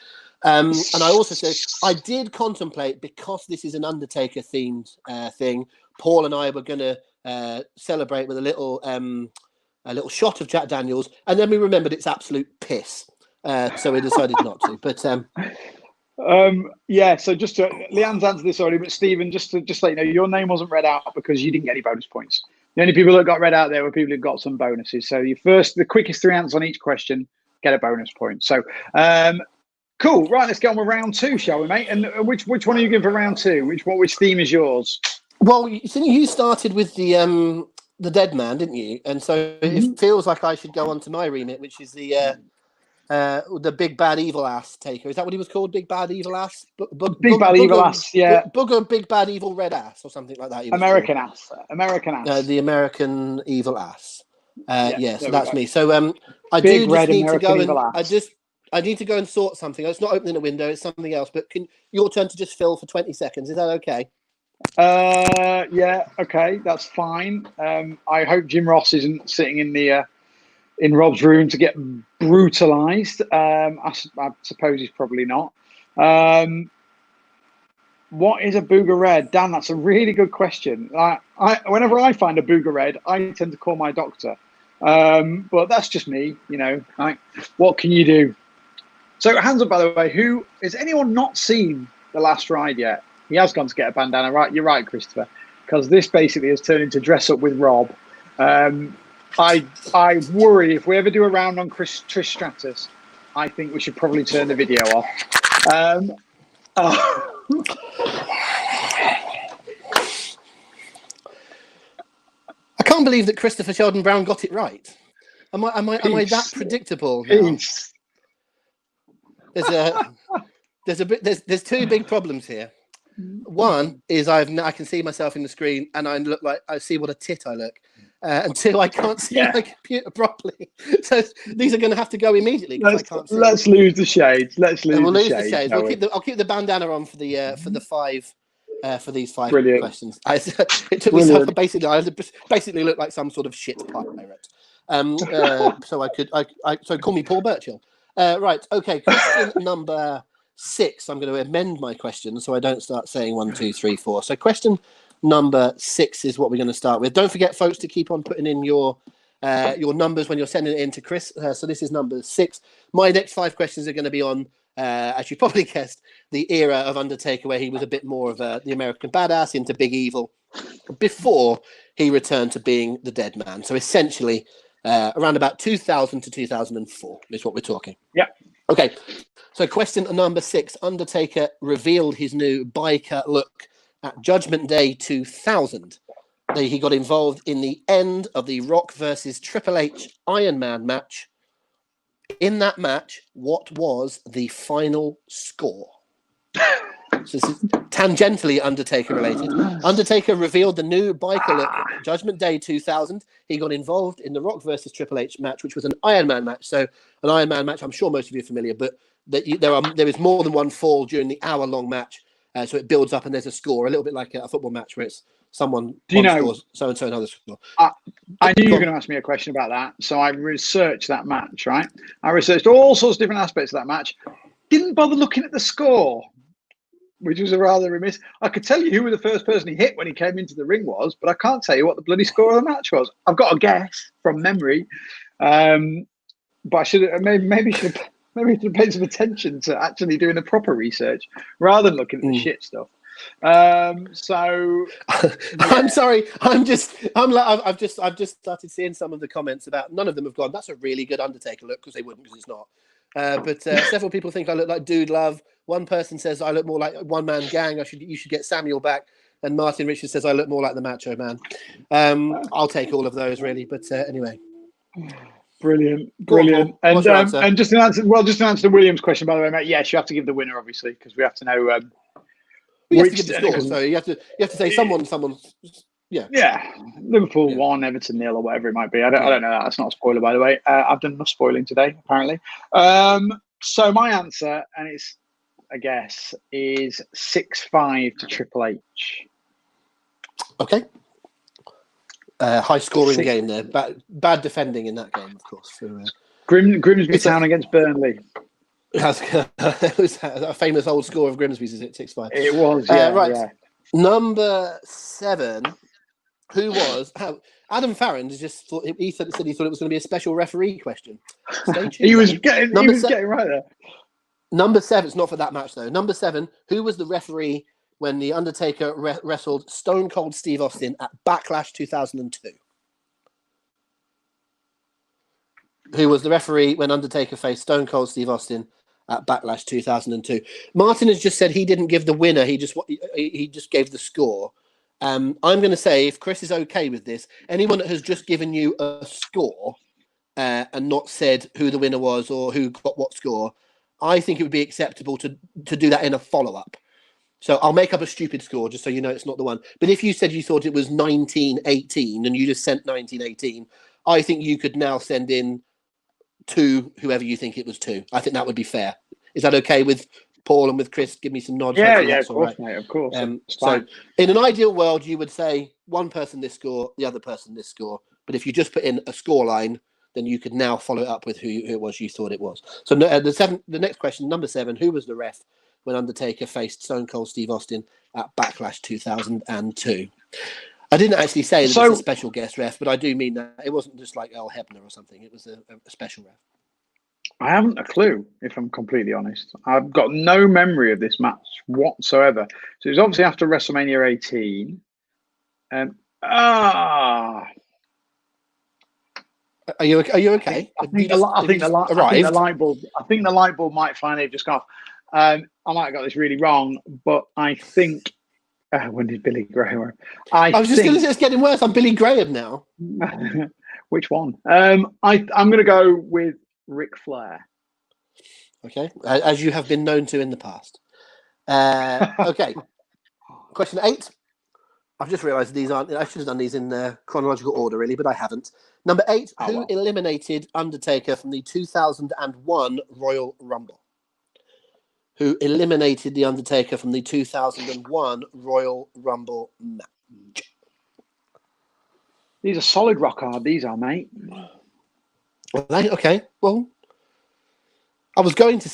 And I also said I did contemplate, because this is an Undertaker themed thing, Paul and I were going to celebrate with a little shot of Jack Daniels, and then we remembered it's absolute piss, so we decided not to. But yeah, so just to, Leanne's answered this already, but Stephen, just let you know, your name wasn't read out because you didn't get any bonus points. The only people that got read out there were people who got some bonuses. So the quickest 3 answers on each question get a bonus point. So cool. Right, let's get on with round 2, shall we, mate? And which one are you giving for round 2? Which theme is yours? Well, you started with the dead man, didn't you? And so it feels like I should go on to my remit, which is the big bad evil ass taker. Is that what he was called? Big bad evil ass? Big bad evil ass, yeah. Booger big bad evil red ass or something like that. American ass. The American evil ass. So that's me. So I big do just need American to go and I need to go and sort something. It's not opening a window, it's something else. But your turn to just fill for 20 seconds. Is that okay? Yeah, okay, that's fine. I hope Jim Ross isn't sitting in Rob's room to get brutalized. I suppose he's probably not. What is a Booger Red? Dan, that's a really good question. Whenever I find a Booger Red, I tend to call my doctor. But that's just me, what can you do? So hands up, by the way, has anyone not seen The Last Ride yet? He has gone to get a bandana, right? You're right, Christopher. because this basically has turned into dress up with Rob. I worry if we ever do a round on Trish Stratus, I think we should probably turn the video off. I can't believe that Christopher Sheldon Brown got it right. Am I that predictable now? There's two big problems here. One is I can see myself in the screen and I look like I see what a tit I look. And two, I can't see my computer properly. So these are going to have to go immediately because I can't see. Let's lose the shades. We'll lose the shades. I'll keep the bandana on for the five. For these 5 Brilliant. questions, it took me I basically looked like some sort of shit pirate. So call me Paul Burchill. Right, okay. Question number 6. I'm going to amend my question so I don't start saying 1, 2, 3, 4. So question number 6 is what we're going to start with. Don't forget, folks, to keep on putting in your numbers when you're sending it in to Chris. So this is number 6. My next 5 questions are going to be on, as you probably guessed, the era of Undertaker, where he was a bit more of the American badass into Big Evil before he returned to being the dead man. So essentially, around about 2000 to 2004 is what we're talking. Yeah. Okay. So question number 6, Undertaker revealed his new biker look at Judgment Day 2000. He got involved in the end of the Rock versus Triple H Iron Man match. In that match, what was the final score? So this is tangentially Undertaker related. Undertaker revealed the new biker look at Judgment Day 2000. He got involved in the Rock versus Triple H match, which was an Iron Man match. So an Iron Man match, I'm sure most of you are familiar, but there is more than one fall during the hour-long match. So it builds up and there's a score, a little bit like a football match where it's someone scores so-and-so another score. I knew you were going to ask me a question about that, so I researched that match, right? I researched all sorts of different aspects of that match. Didn't bother looking at the score, which was a rather remiss. I could tell you who the first person he hit when he came into the ring was, but I can't tell you what the bloody score of the match was. I've got a guess from memory, but I should maybe should have paid some attention to actually doing the proper research rather than looking at the shit stuff. So I'm sorry. I've just started seeing some of the comments about none of them have gone, that's a really good Undertaker look, because they wouldn't, because it's not. But several people think I look like Dude Love. One person says I look more like One Man Gang. You should get Samuel back. And Martin Richards says I look more like the Macho Man. I'll take all of those really. But anyway. Brilliant. And just to answer the Williams question, by the way, mate. Yes, you have to give the winner, obviously, because we have to know. You have to give the score, so you have to say someone's. Yeah. Liverpool 1, Everton 0, or whatever it might be. I don't know that. That's not a spoiler, by the way. I've done enough spoiling today, apparently. So my answer, and it's a guess, is 6-5 to Triple H. Okay. High scoring game there. Bad defending in that game, of course. For, Grimsby Town against Burnley. It was a famous old score of Grimsby's, is it 6-5? It was, yeah. Right. Yeah. Number 7. Who was Adam Farron? Just thought he said he thought it was going to be a special referee question. Stay tuned. He was getting right there. Number 7. It's not for that match though. Number 7. Who was the referee when the Undertaker wrestled Stone Cold Steve Austin at Backlash 2002? Who was the referee when Undertaker faced Stone Cold Steve Austin at Backlash 2002? Martin has just said he didn't give the winner. He just gave the score. I'm going to say, if Chris is okay with this, anyone that has just given you a score and not said who the winner was or who got what score, I think it would be acceptable to do that in a follow-up. So I'll make up a stupid score just so you know it's not the one. But if you said you thought it was 1918 and you just sent 1918, I think you could now send in 2, whoever you think it was 2. I think that would be fair. Is that okay with Paul and with Chris? Give me some nods. Yeah, of course, right. Mate, of course. So in an ideal world, you would say one person this score, the other person this score. But if you just put in a score line, then you could now follow it up with who it was you thought it was. So the next question, number 7, who was the ref when Undertaker faced Stone Cold Steve Austin at Backlash 2002? I didn't actually say that it's a special guest ref, but I do mean that. It wasn't just like Earl Hebner or something. It was a special ref. I haven't a clue, if I'm completely honest. I've got no memory of this match whatsoever. So it was obviously after WrestleMania 18. Ah. Are you okay? I think the light bulb might finally have just gone off. I might have got this really wrong, but I think when did Billy Graham? I was just going to say it's getting worse. I'm Billy Graham now. Which one? I'm going to go with Ric Flair. Okay, as you have been known to in the past. Okay, question 8. I've just realised these aren't. I should have done these in chronological order, really, but I haven't. Number 8. Who eliminated Undertaker from the 2001 Royal Rumble? Who eliminated the Undertaker from the 2001 Royal Rumble match? These are solid rock hard. These are, mate. Okay. Well, what I was going to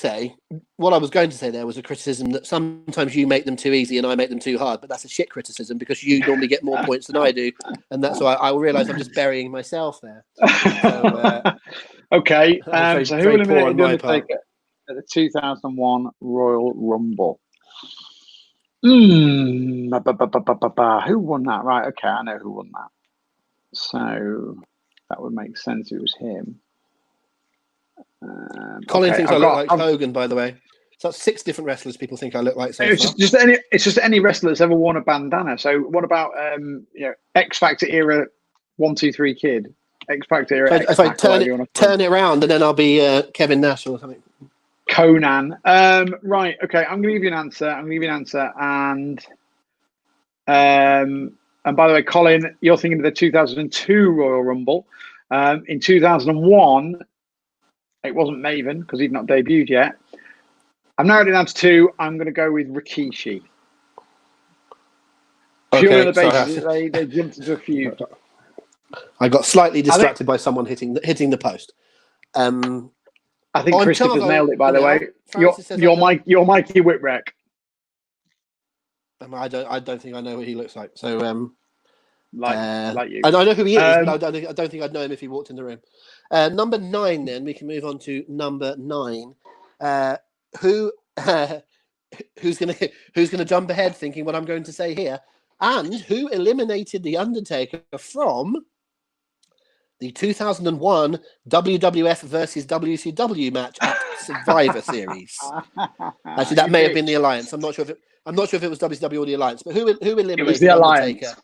say there was a criticism that sometimes you make them too easy and I make them too hard, but that's a shit criticism because you normally get more points than I do, and that's why I realise I'm just burying myself there. So, okay. So who eliminated the Undertaker at the 2001 Royal Rumble? Who won that? Right. Okay, I know who won that. So that would make sense. It was him. Colin thinks I look like Hogan, by the way. So that's 6 different wrestlers people think I look like. It's just any wrestler that's ever worn a bandana. So what about X Factor era 1, 2, 3 Kid? X Factor era. If I turn it around, and then I'll be Kevin Nash or something. Conan. Right. Okay. I'm going to give you an answer. And by the way, Colin, you're thinking of the 2002 Royal Rumble. In 2001. It wasn't Maven because he'd not debuted yet. I've narrowed it down to 2. I'm going to go with Rikishi. Purely on the basis they jumped into a feud. I got slightly distracted by someone hitting the post. I think Christopher's nailed it. By the way, you're Mikey Whipwreck. I don't think I know what he looks like. So like you. I know who he is, but I don't think I'd know him if he walked in the room. Number 9, then we can move on to number 9. Who's gonna jump ahead, thinking what I'm going to say here, and who eliminated the Undertaker from the 2001 WWF versus WCW match at Survivor Series? Actually, that may have been the Alliance. I'm not sure if it was WCW or the Alliance, but who eliminated it was the Alliance. Undertaker?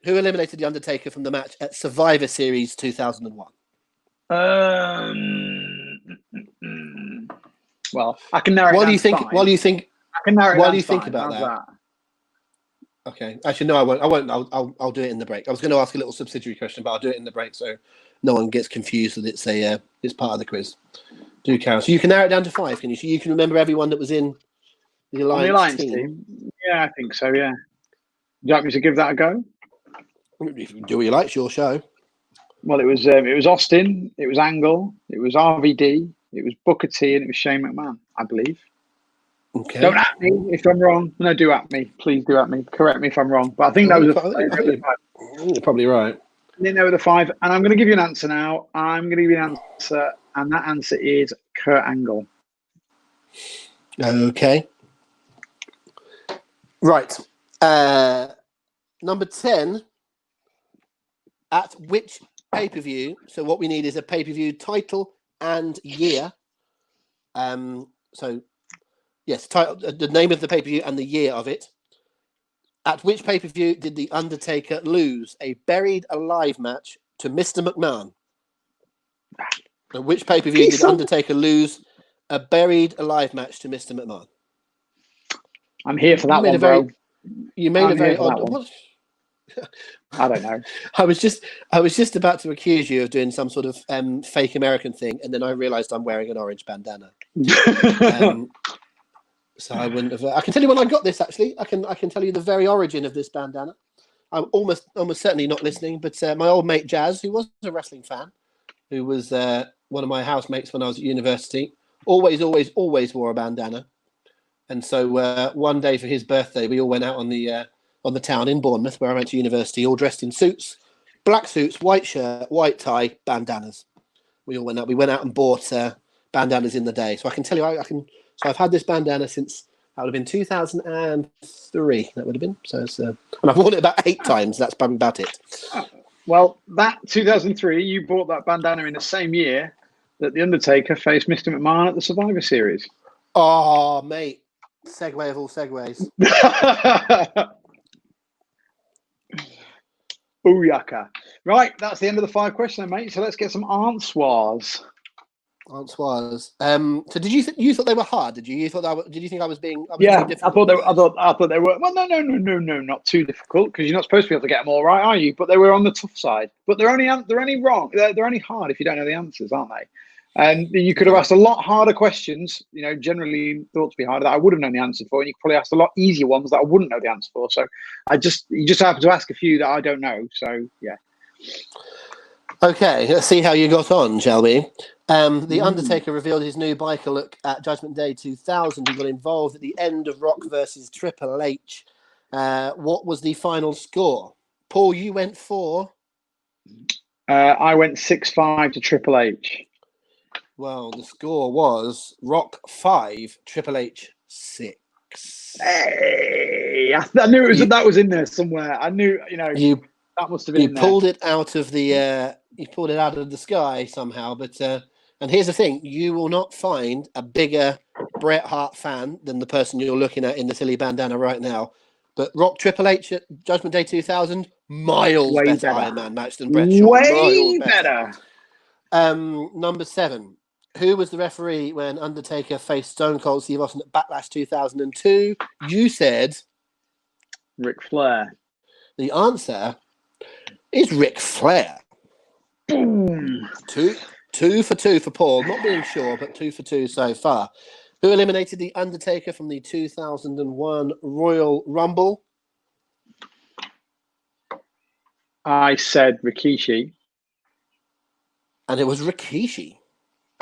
Who eliminated the Undertaker from the match at Survivor Series 2001? Well, I can narrow it down. While you think about that. Okay. Actually, no, I won't. I'll do it in the break. I was going to ask a little subsidiary question, but I'll do it in the break so no one gets confused that it's part of the quiz. Do count. So you can narrow it down to 5, can you? So you can remember everyone that was in the Alliance team. Yeah, I think so. Yeah. Would you like me to give that a go? Do what you like. It's your show. Well, it was Austin, it was Angle, it was RVD, it was Booker T, and it was Shane McMahon, I believe. Okay. Don't at me if I'm wrong. No, do at me. Please do at me. Correct me if I'm wrong. But I think that was the 5. You're probably right. I think they were the 5. And I'm going to give you an answer now. I'm going to give you an answer. And that answer is Kurt Angle. Okay. Right. Number 10. At which pay-per-view? So what we need is a pay-per-view title and year. So yes, the name of the pay-per-view and the year of it. At which pay-per-view did the Undertaker lose a buried alive match to Mr. McMahon? At which pay-per-view did Undertaker lose a buried alive match to Mr. McMahon? I'm here for that one, bro. You made a very odd. I don't know. I was just about to accuse you of doing some sort of fake American thing, and then I realised I'm wearing an orange bandana. So I wouldn't have. I can tell you when I got this. Actually, I can tell you the very origin of this bandana. I'm almost certainly not listening, but my old mate Jazz, who was a wrestling fan, who was one of my housemates when I was at university, always wore a bandana. And so one day for his birthday, we all went out on the town in Bournemouth, where I went to university, all dressed in suits, black suits, white shirt, white tie, bandanas. We all went out. We went out and bought bandanas in the day. So I can tell you, So I've had this bandana since That would have been 2003. That would have been. So it's, and I've worn it about 8 times. That's probably about it. Well, that 2003, you bought that bandana in the same year that The Undertaker faced Mr. McMahon at the Survivor Series. Oh, mate. Segue of all segues. Booyaka. Right, that's the end of the 5 questions, mate. So let's get some answers. Answers. So did you thought they were hard? Did you? Did you think I was being? Yeah, too difficult? I thought they were. Well, no, not too difficult because you're not supposed to be able to get them all right, are you? But they were on the tough side. But they're only wrong. They're only hard if you don't know the answers, aren't they? And you could have asked a lot harder questions. You know, generally thought to be harder that I would have known the answer for, and you could probably asked a lot easier ones that I wouldn't know the answer for. So you just happen to ask a few that I don't know. So yeah. Okay, let's see how you got on, shall we? The Undertaker revealed his new biker look at Judgment Day 2000. He got involved at the end of Rock versus Triple H. What was the final score? Paul, you went 4. I went 6-5 to Triple H. Well, the score was Rock 5, Triple H 6. Hey, I knew that was in there somewhere. I knew, that must have been. You pulled it out of the. You pulled it out of the sky somehow, but and here's the thing: you will not find a bigger Bret Hart fan than the person you're looking at in the silly bandana right now. But Rock Triple H at Judgment Day 2000, miles better Iron Man match than Bret. Way better. Number 7. Who was the referee when Undertaker faced Stone Cold Steve Austin at Backlash 2002? You said Ric Flair. The answer is Ric Flair. Boom. 2 for 2 for Paul. Not being sure, but 2 for 2 so far. Who eliminated The Undertaker from the 2001 Royal Rumble? I said Rikishi. And it was Rikishi.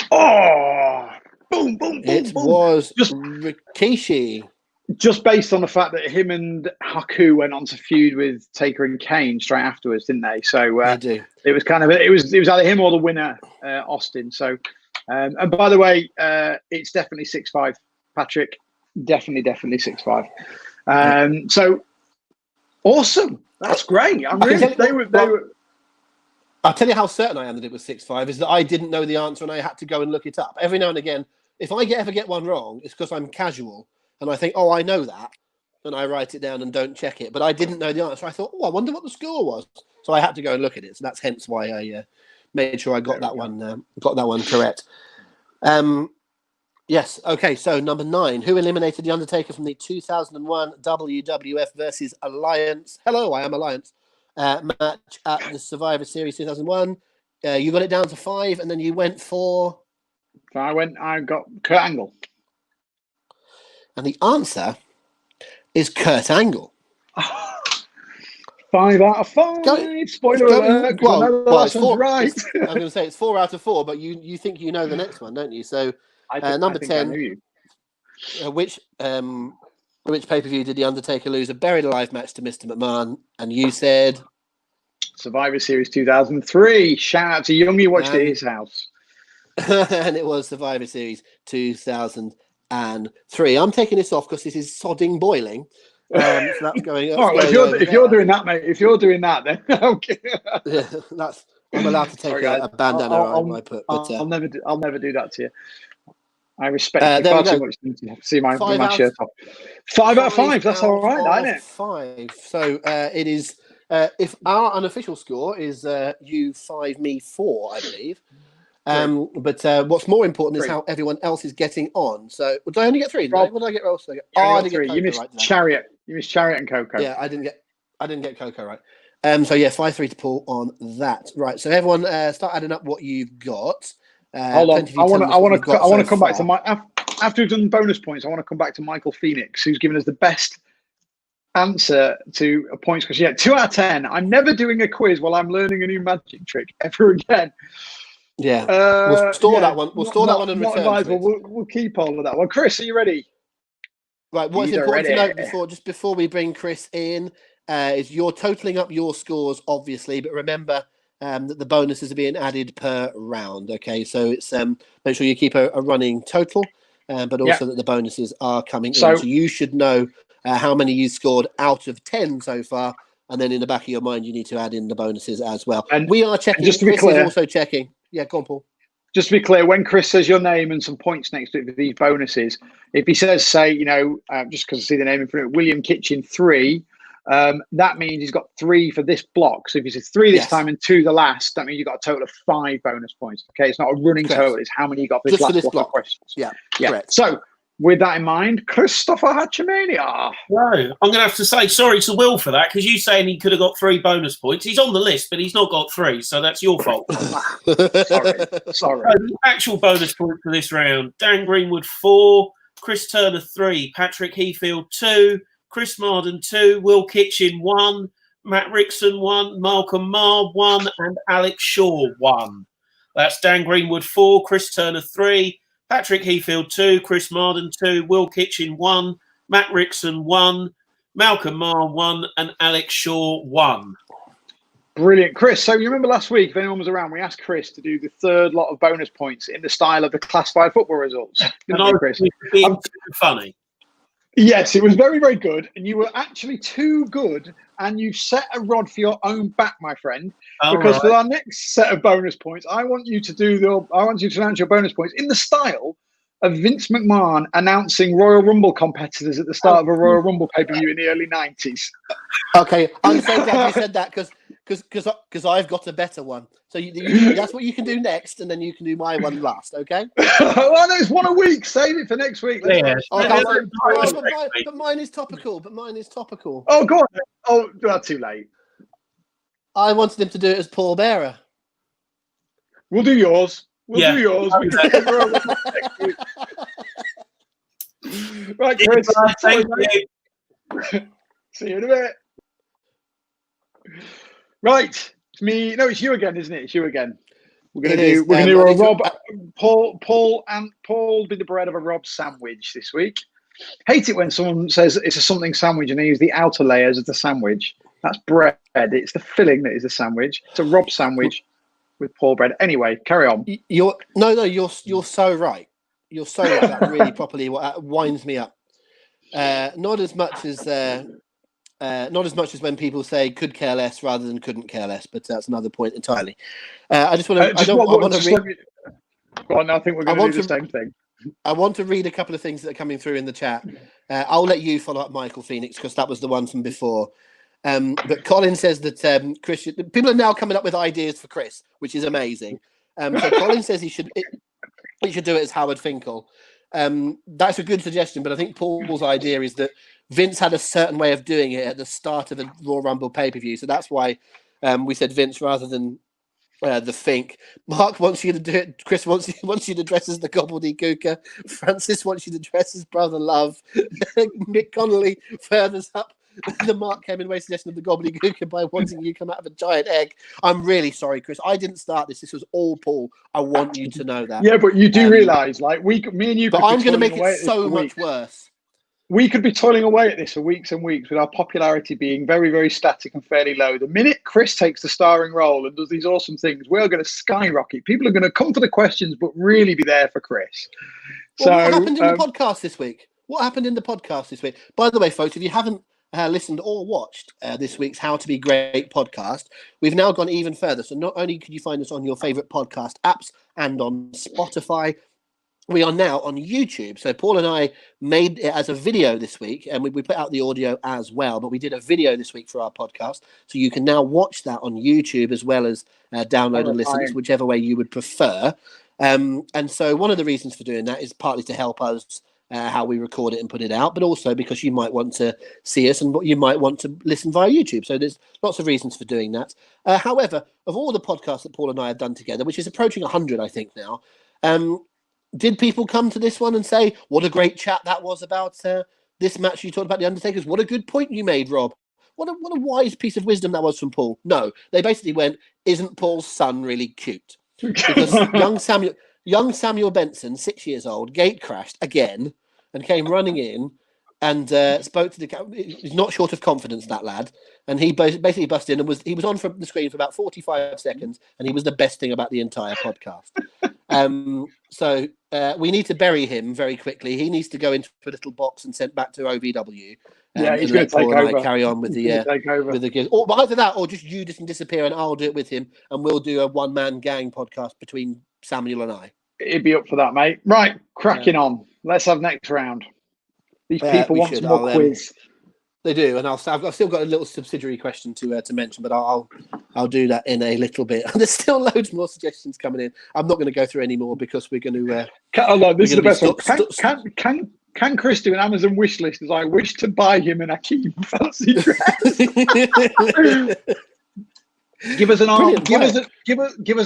Oh! Boom, boom, boom, It was Rikishi. Just based on the fact that him and Haku went on to feud with Taker and Kane straight afterwards, didn't they? So They do. It was kind of it was either him or the winner, Austin. So and by the way, it's definitely 6-5, Patrick. Definitely 6-5. So awesome. That's great. They were. I'll tell you how certain I am that it was 6-5 is that I didn't know the answer and I had to go and look it up. Every now and again, if I ever get one wrong, it's because I'm casual. And I think, oh, I know that. And I write it down and don't check it. But I didn't know the answer. I thought, oh, I wonder what the score was. So I had to go and look at it. So that's hence why I made sure I got that one correct. Yes. Okay. So number 9. Who eliminated The Undertaker from the 2001 WWF versus Alliance? Hello, I am Alliance. Match at the Survivor Series 2001. You got it down to 5 and then you went for... So I got Kurt Angle. And the answer is Kurt Angle. 5 out of 5. Spoiler alert. Well, it's 4, right. I'm going to say it's 4 out of 4, but you think you know the next one, don't you? So number 10. Which pay-per-view did The Undertaker lose a buried alive match to Mr. McMahon? And you said Survivor Series 2003. Shout out to Youngie, watched it at his house. And it was Survivor Series 2003. I'm taking this off because this is sodding boiling. So that's going. All right, if you're doing that, mate. If you're doing that, then okay. Yeah, I'm allowed to take a bandana on my put. But I'll never do that to you. I respect you far too much to see my shirt off. 5 out of 5. That's all right, isn't it? 5. So it is. If our unofficial score is you 5, me 4, I believe. But what's more important is how everyone else is getting on. So, did I only get 3? What did I get? I did get 3. You missed right, Chariot. You missed Chariot and Coco. Yeah, I didn't get Coco right. So yeah, 5-3 to Paul on that. Right. So everyone, start adding up what you've got. Hold on. I want to come back to my after we've done bonus points. I want to come back to Michael Phoenix, who's given us the best answer to a points question. Yeah, 2 out of 10. I'm never doing a quiz while I'm learning a new magic trick ever again. Yeah, we'll store that one. We'll store that one and return. We'll keep all of that one. Chris, are you ready? Right. What's important to note before we bring Chris in is you're totaling up your scores, obviously, but remember that the bonuses are being added per round. Okay, so it's make sure you keep a running total. but also that the bonuses are coming in. So you should know how many you scored out of 10 so far. And then in the back of your mind, you need to add in the bonuses as well. And we are checking. Just to be Chris clear, is also checking. Yeah, go on, Paul. Just to be clear, when Chris says your name and some points next to it for these bonuses, if he says, say, just because I see the name in front of it, William Kitchen 3, that means he's got 3 for this block. So if he says 3 this time and 2 the last, that means you've got a total of 5 bonus points. Okay, it's not a running total; it's how many you got for this last block of questions. Yeah. Correct. So with that in mind, Christopher Hatchamania. No, I'm going to have to say sorry to Will for that, because you saying he could have got 3 bonus points. He's on the list, but he's not got 3, so that's your fault. Sorry. So the actual bonus point for this round: Dan Greenwood 4, Chris Turner 3, Patrick Heafield 2, Chris Marden 2, Will Kitchen 1, Matt Rickson 1, Malcolm Marr 1, and Alex Shaw 1. That's Dan Greenwood 4, Chris Turner 3, Patrick Heafield 2, Chris Marden 2, Will Kitchen 1, Matt Rickson 1, Malcolm Marr 1, and Alex Shaw 1. Brilliant. Chris, so you remember last week, if anyone was around, we asked Chris to do the third lot of bonus points in the style of the classified football results. Chris? Funny. Yes, it was very, very good. And you were actually too good. And you set a rod for your own back, my friend. Because for our next set of bonus points, I want you to announce your bonus points in the style of Vince McMahon announcing Royal Rumble competitors at the start of a Royal Rumble pay-per-view in the early 90s. Okay, I'm so glad you said that because I've got a better one. So that's what you can do next, and then you can do my one last, okay? Well, there's one a week. Save it for next week. Yeah. But mine is topical. Oh, go on. Oh, not too late. I wanted him to do it as Paul Bearer. We'll do yours. We'll do yours. Right, Chris. Thank you. See you in a bit. Right. It's me. No, it's you again, isn't it? It's you again. We're gonna do a Rob. Paul did the bread of a Rob sandwich this week. Hate it when someone says it's a something sandwich and they use the outer layers of the sandwich. That's bread. It's the filling that is a sandwich. It's a Rob sandwich with Paul bread. Anyway, carry on. You're so right. You're so right. That really properly winds me up. Not as much as when people say "could care less" rather than "couldn't care less," but that's another point entirely. I just want to. Go on, I think we're going to do the same thing. I want to read a couple of things that are coming through in the chat. I'll let you follow up, Michael Phoenix, because that was the one from before. But Colin says that Chris, people are now coming up with ideas for Chris, which is amazing. So Colin says he should do it as Howard Finkel. That's a good suggestion, but I think Paul's idea is that Vince had a certain way of doing it at the start of a Royal Rumble pay-per-view, so that's why we said Vince rather than the Fink. Mark wants you to do it. Chris wants you to dress as the gobbledygooker. Francis wants you to dress as Brother Love. Mick Connolly furthers up the Mark Hemingway suggestion of the gobbledygooker by wanting you to come out of a giant egg. I'm really sorry, Chris. I didn't start this. This was all Paul. I want you to know that. Yeah, but you do realise, like, me and you. But I'm going to make it so much worse. We could be toiling away at this for weeks and weeks with our popularity being very, very static and fairly low. The minute Chris takes the starring role and does these awesome things, we're going to skyrocket. People are going to come for the questions, but really be there for Chris. Well, what happened in the podcast this week? By the way, folks, if you haven't listened or watched this week's How to Be Great podcast, we've now gone even further. So not only can you find us on your favourite podcast apps and on Spotify, we are now on YouTube. So Paul and I made it as a video this week, and we put out the audio as well, but we did a video this week for our podcast. So you can now watch that on YouTube as well as download and listen, whichever way you would prefer. And so one of the reasons for doing that is partly to help us how we record it and put it out, but also because you might want to see us and you might want to listen via YouTube. So there's lots of reasons for doing that. However, of all the podcasts that Paul and I have done together, which is approaching 100, I think now, did people come to this one and say, what a great chat that was about this match you talked about the Undertakers? What a good point you made, Rob. What a wise piece of wisdom that was from Paul. No, they basically went, isn't Paul's son really cute? Because young Samuel Benson, 6 years old, gate crashed again and came running in and spoke to he's not short of confidence, that lad. And he basically busted in and he was on from the screen for about 45 seconds, and he was the best thing about the entire podcast. So we need to bury him very quickly. He needs to go into a little box and sent back to OVW. Yeah, he's and going let to take Paul and over. I carry on with He's gonna take over. with the kids. Or either that, or just you just disappear and I'll do it with him, and we'll do a one-man gang podcast between Samuel and I. He'd be up for that, mate. Right, cracking on. Let's have next round. These people want some more quiz. They do, and I've still got a little subsidiary question to mention, but I'll do that in a little bit. There's still loads more suggestions coming in. I'm not going to go through any more because we're going to. Hold on, this is the best one. Can Chris do an Amazon wish list as I wish to buy him an Akeem fancy dress? Give us an hour. Give us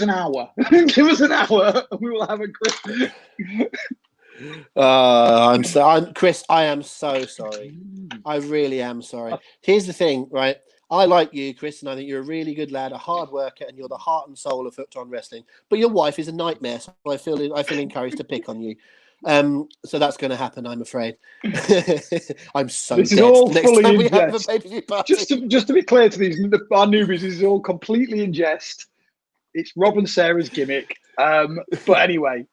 an hour. Give us an hour, and we will have a Chris. Chris, I am so sorry. I really am sorry. Here's the thing, right? I like you, Chris, and I think you're a really good lad, a hard worker, and you're the heart and soul of Hooked on Wrestling. But your wife is a nightmare, so I feel encouraged to pick on you. So that's going to happen, I'm afraid. I'm so this dead. Is all Next fully time in we have jest. a pay-per-view party. Just to be clear to our newbies, this is all completely in jest. It's Rob and Sarah's gimmick. But anyway.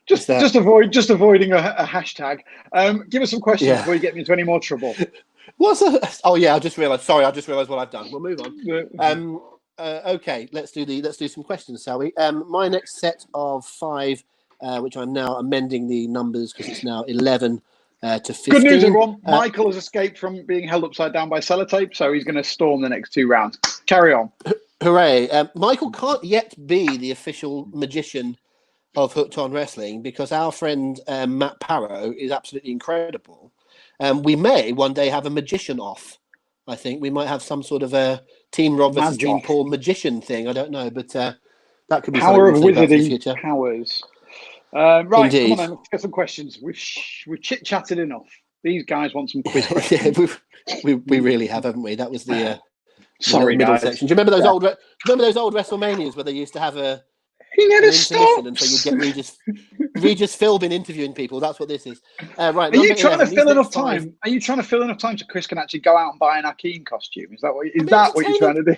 Just avoiding a hashtag. Give us some questions before you get me into any more trouble. Oh yeah, I just realised what I've done. We'll move on. Okay, let's do some questions, shall we? My next set of 5, which I'm now amending the numbers because it's now 11 to 15. Good news, everyone. Michael has escaped from being held upside down by sellotape, so he's going to storm the next 2 rounds. Carry on. Hooray! Michael can't yet be the official magician of Hooked on Wrestling because our friend Matt Parrow is absolutely incredible. We may one day have a magician off. I think we might have some sort of a Team Rob versus Team Paul magician thing. I don't know, but that could be power of wizarding powers. Right, Indeed. come on then. Let's get some questions. We've chit-chatted enough. These guys want some quiz questions. Yeah, we really have, haven't we? That was the sorry, middle guys. section. Do you remember those old WrestleManias where they used to have a he never stopped. And so you'd get Regis Philbin interviewing people. That's what this is. Right. Are you trying to fill enough time? Are you trying to fill enough time so Chris can actually go out and buy an Akeem costume? Is that what you're trying to do?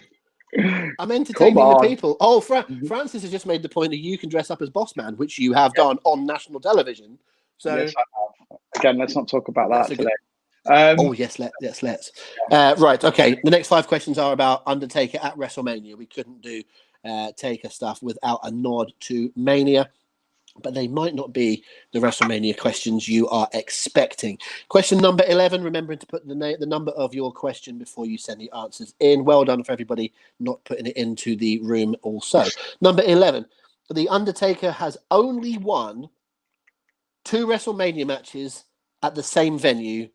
I'm entertaining the people. Oh, Francis has just made the point that you can dress up as Boss Man, which you have done on national television. So yes, again, let's not talk about that today. Let's. Right. Okay. The next 5 questions are about Undertaker at WrestleMania. We couldn't do Taker stuff without a nod to Mania, but they might not be the WrestleMania questions you are expecting. Question number 11, remembering to put the number of your question before you send the answers in. Well done for everybody not putting it into the room also. Number 11, The Undertaker has only won 2 WrestleMania matches at the same venue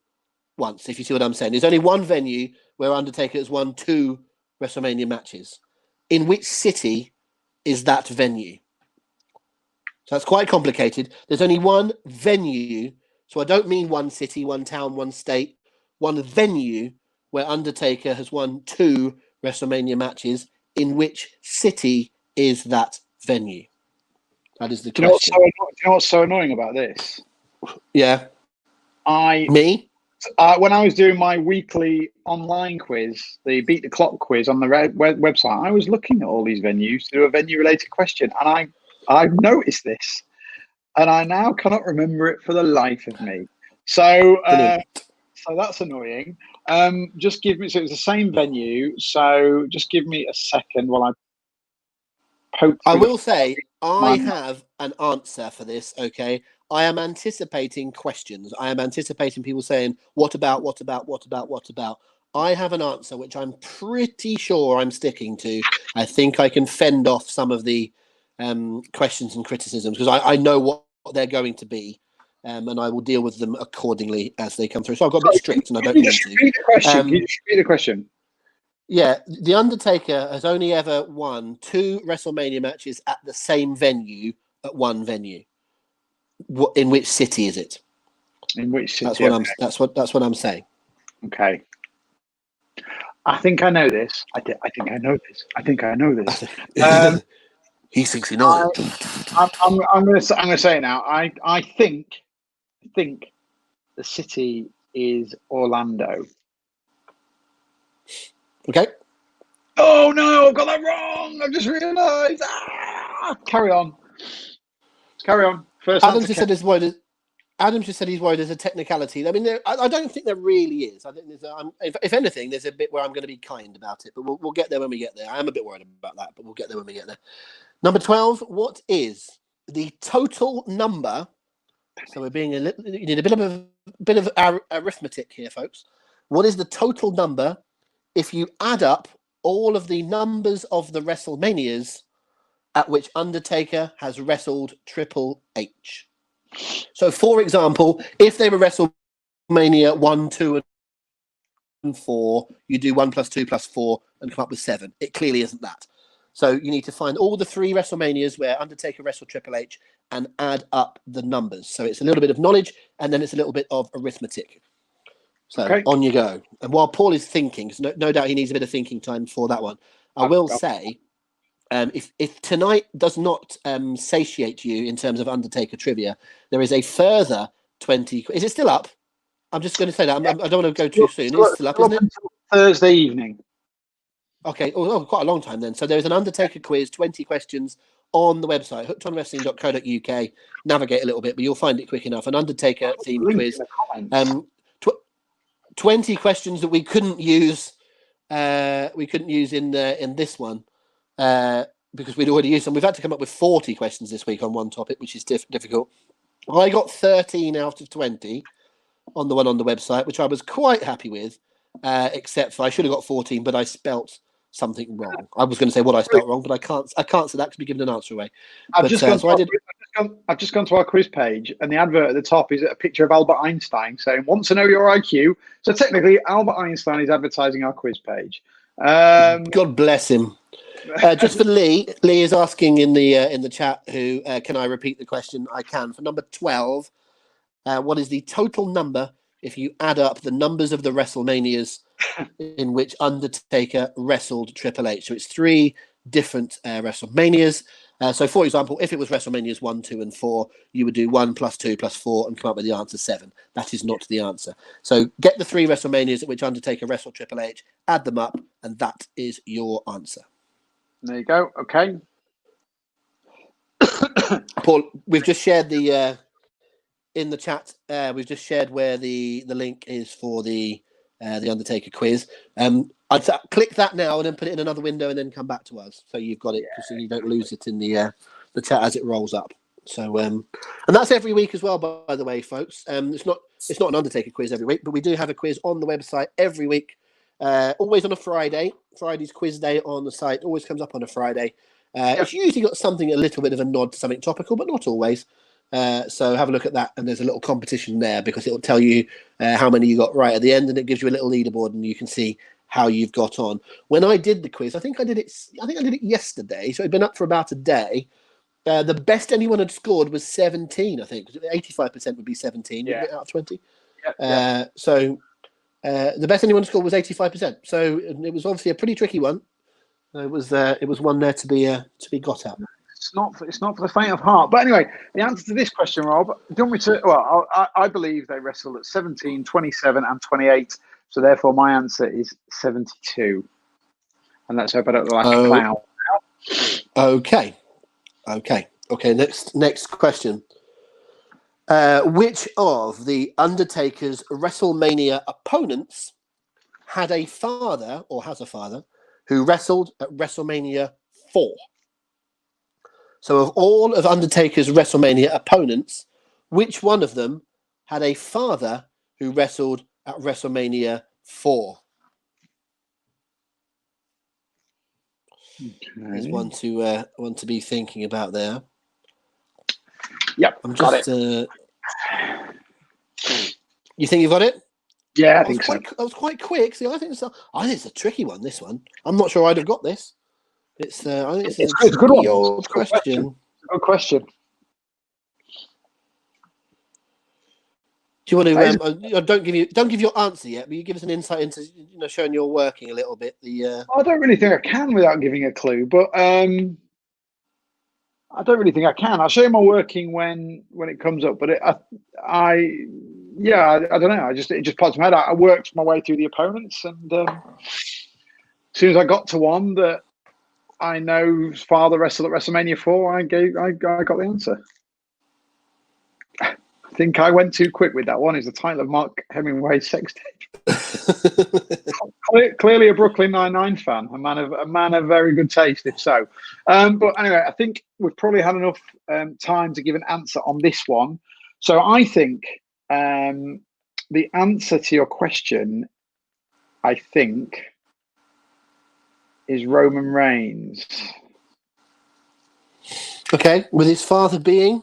once, if you see what I'm saying. There's only one venue where Undertaker has won 2 WrestleMania matches. In which city is that venue? So that's quite complicated. There's only one venue. So I don't mean one city, one town, one state, one venue where Undertaker has won 2 WrestleMania matches. In which city is that venue? That is the question. Do you know what's so annoying about this? Yeah. When I was doing my weekly online quiz, the Beat the Clock quiz on the website, I was looking at all these venues to do a venue-related question, and I've noticed this, and I now cannot remember it for the life of me. So that's annoying. Just give me. So it's the same venue. So just give me a second while I poke. I will say I have an answer for this. Okay. I am anticipating questions. I am anticipating people saying, what about? I have an answer, which I'm pretty sure I'm sticking to. I think I can fend off some of the questions and criticisms because I know what they're going to be, and I will deal with them accordingly as they come through. So I've got a bit strict and I don't mean to. Repeat the question. Yeah, The Undertaker has only ever won 2 WrestleMania matches at the same venue at one venue. In which city is it? In which city? That's what I'm saying. Okay. I think I know this. I think I know this. He's 69. I'm going to say it now. I think the city is Orlando. Okay. Oh no, I've got that wrong. I've just realised. Carry on. Carry on. First Adam answer. just said he's worried. Adam just said he's worried there's a technicality. I mean, I don't think there really is. I think there's. If anything, there's a bit where I'm going to be kind about it, but we'll get there when we get there. I am a bit worried about that, but we'll get there when we get there. Number 12. What is the total number? So we're being a little. You need a bit of arithmetic here, folks. What is the total number if you add up all of the numbers of the WrestleManias at which Undertaker has wrestled Triple H? So, for example, if they were WrestleMania 1, 2, and 4, you do 1 + 2 + 4 and come up with 7. It clearly isn't that. So you need to find all the 3 WrestleManias where Undertaker wrestled Triple H and add up the numbers. So it's a little bit of knowledge and then it's a little bit of arithmetic. So on you go. And while Paul is thinking, so no doubt he needs a bit of thinking time for that one, I will say, if tonight does not satiate you in terms of Undertaker trivia, there is a further 20. Is it still up? I'm just going to say that. I don't want to go too soon. It's still up, isn't it? Thursday evening. Okay. Oh, quite a long time then. So there's an Undertaker quiz, 20 questions on the website, hookedonwrestling.co.uk. Navigate a little bit, but you'll find it quick enough. An Undertaker themed quiz. 20 questions that we couldn't use. We couldn't use in this one. Because we'd already used them. We've had to come up with 40 questions this week on one topic, which is difficult. I got 13 out of 20 on the one on the website, which I was quite happy with, except for I should have got 14, but I spelt something wrong. I was going to say what I spelt wrong, but I can't say that because we given an answer away. I've just gone to our quiz page, and the advert at the top is a picture of Albert Einstein saying, "Want to know your IQ?" So technically, Albert Einstein is advertising our quiz page. God bless him. Just for Lee is asking in the chat, who can I repeat the question? I can. For number 12, what is the total number if you add up the numbers of the WrestleManias in which Undertaker wrestled Triple H? So it's 3 different WrestleManias. So, for example, if it was WrestleManias 1, 2, and 4, you would do 1 + 2 + 4 and come up with the answer 7. That is not the answer. So get the 3 WrestleManias at which Undertaker wrestled Triple H, add them up, and that is your answer. There you go. Okay. Paul, we've just shared the in the chat. We've just shared where the link is for the Undertaker quiz. I'd click that now and then put it in another window and then come back to us, so you've got it, so you don't lose it in the chat as it rolls up. So and that's every week as well, by the way, folks. It's not an Undertaker quiz every week, but we do have a quiz on the website every week. Always on a Friday. Friday's quiz day on the site always comes up on a Friday. It's usually got something, a little bit of a nod to something topical, but not always. So have a look at that, and there's a little competition there because it will tell you how many you got right at the end, and it gives you a little leaderboard, and you can see how you've got on. When I did the quiz, I think I did it yesterday, so it'd been up for about a day. The best anyone had scored was 17, I think. 85% would be 17 out of 20. So the best anyone scored was 85%. So it was obviously a pretty tricky one. It was one there to be got at. It's not for the faint of heart. But anyway, the answer to this question, Rob, do you want me to? Well, I believe they wrestled at 17, 27, and 28. So therefore, my answer is 72. And let's hope I don't look like a clown. Okay. Next question. Which of the Undertaker's WrestleMania opponents had a father or has a father who wrestled at WrestleMania 4? So of all of Undertaker's WrestleMania opponents, which one of them had a father who wrestled at WrestleMania 4? There's one to be thinking about there. Yep, I'm just. You think you've got it? Yeah, I think so. That was quite quick. See, I think it's a tricky one. This one, I'm not sure I'd have got this. It's I think it's a good one. Old question. Good question. Do you want to? Don't give your answer yet, but you give us an insight into showing you're working a little bit. I don't really think I can without giving a clue, but I don't really think I can. I'll show you my working when it comes up, but I don't know. It just pops in my head. I worked my way through the opponents, and as soon as I got to one that I know father wrestled at WrestleMania 4, I got the answer. I think I went too quick with that one. Is the title of Mark Hemingway's sex tape? Clearly a Brooklyn Nine-Nine fan, a man of very good taste, if so. But anyway, I think we've probably had enough time to give an answer on this one. So I think the answer to your question, I think, is Roman Reigns. Okay, with his father being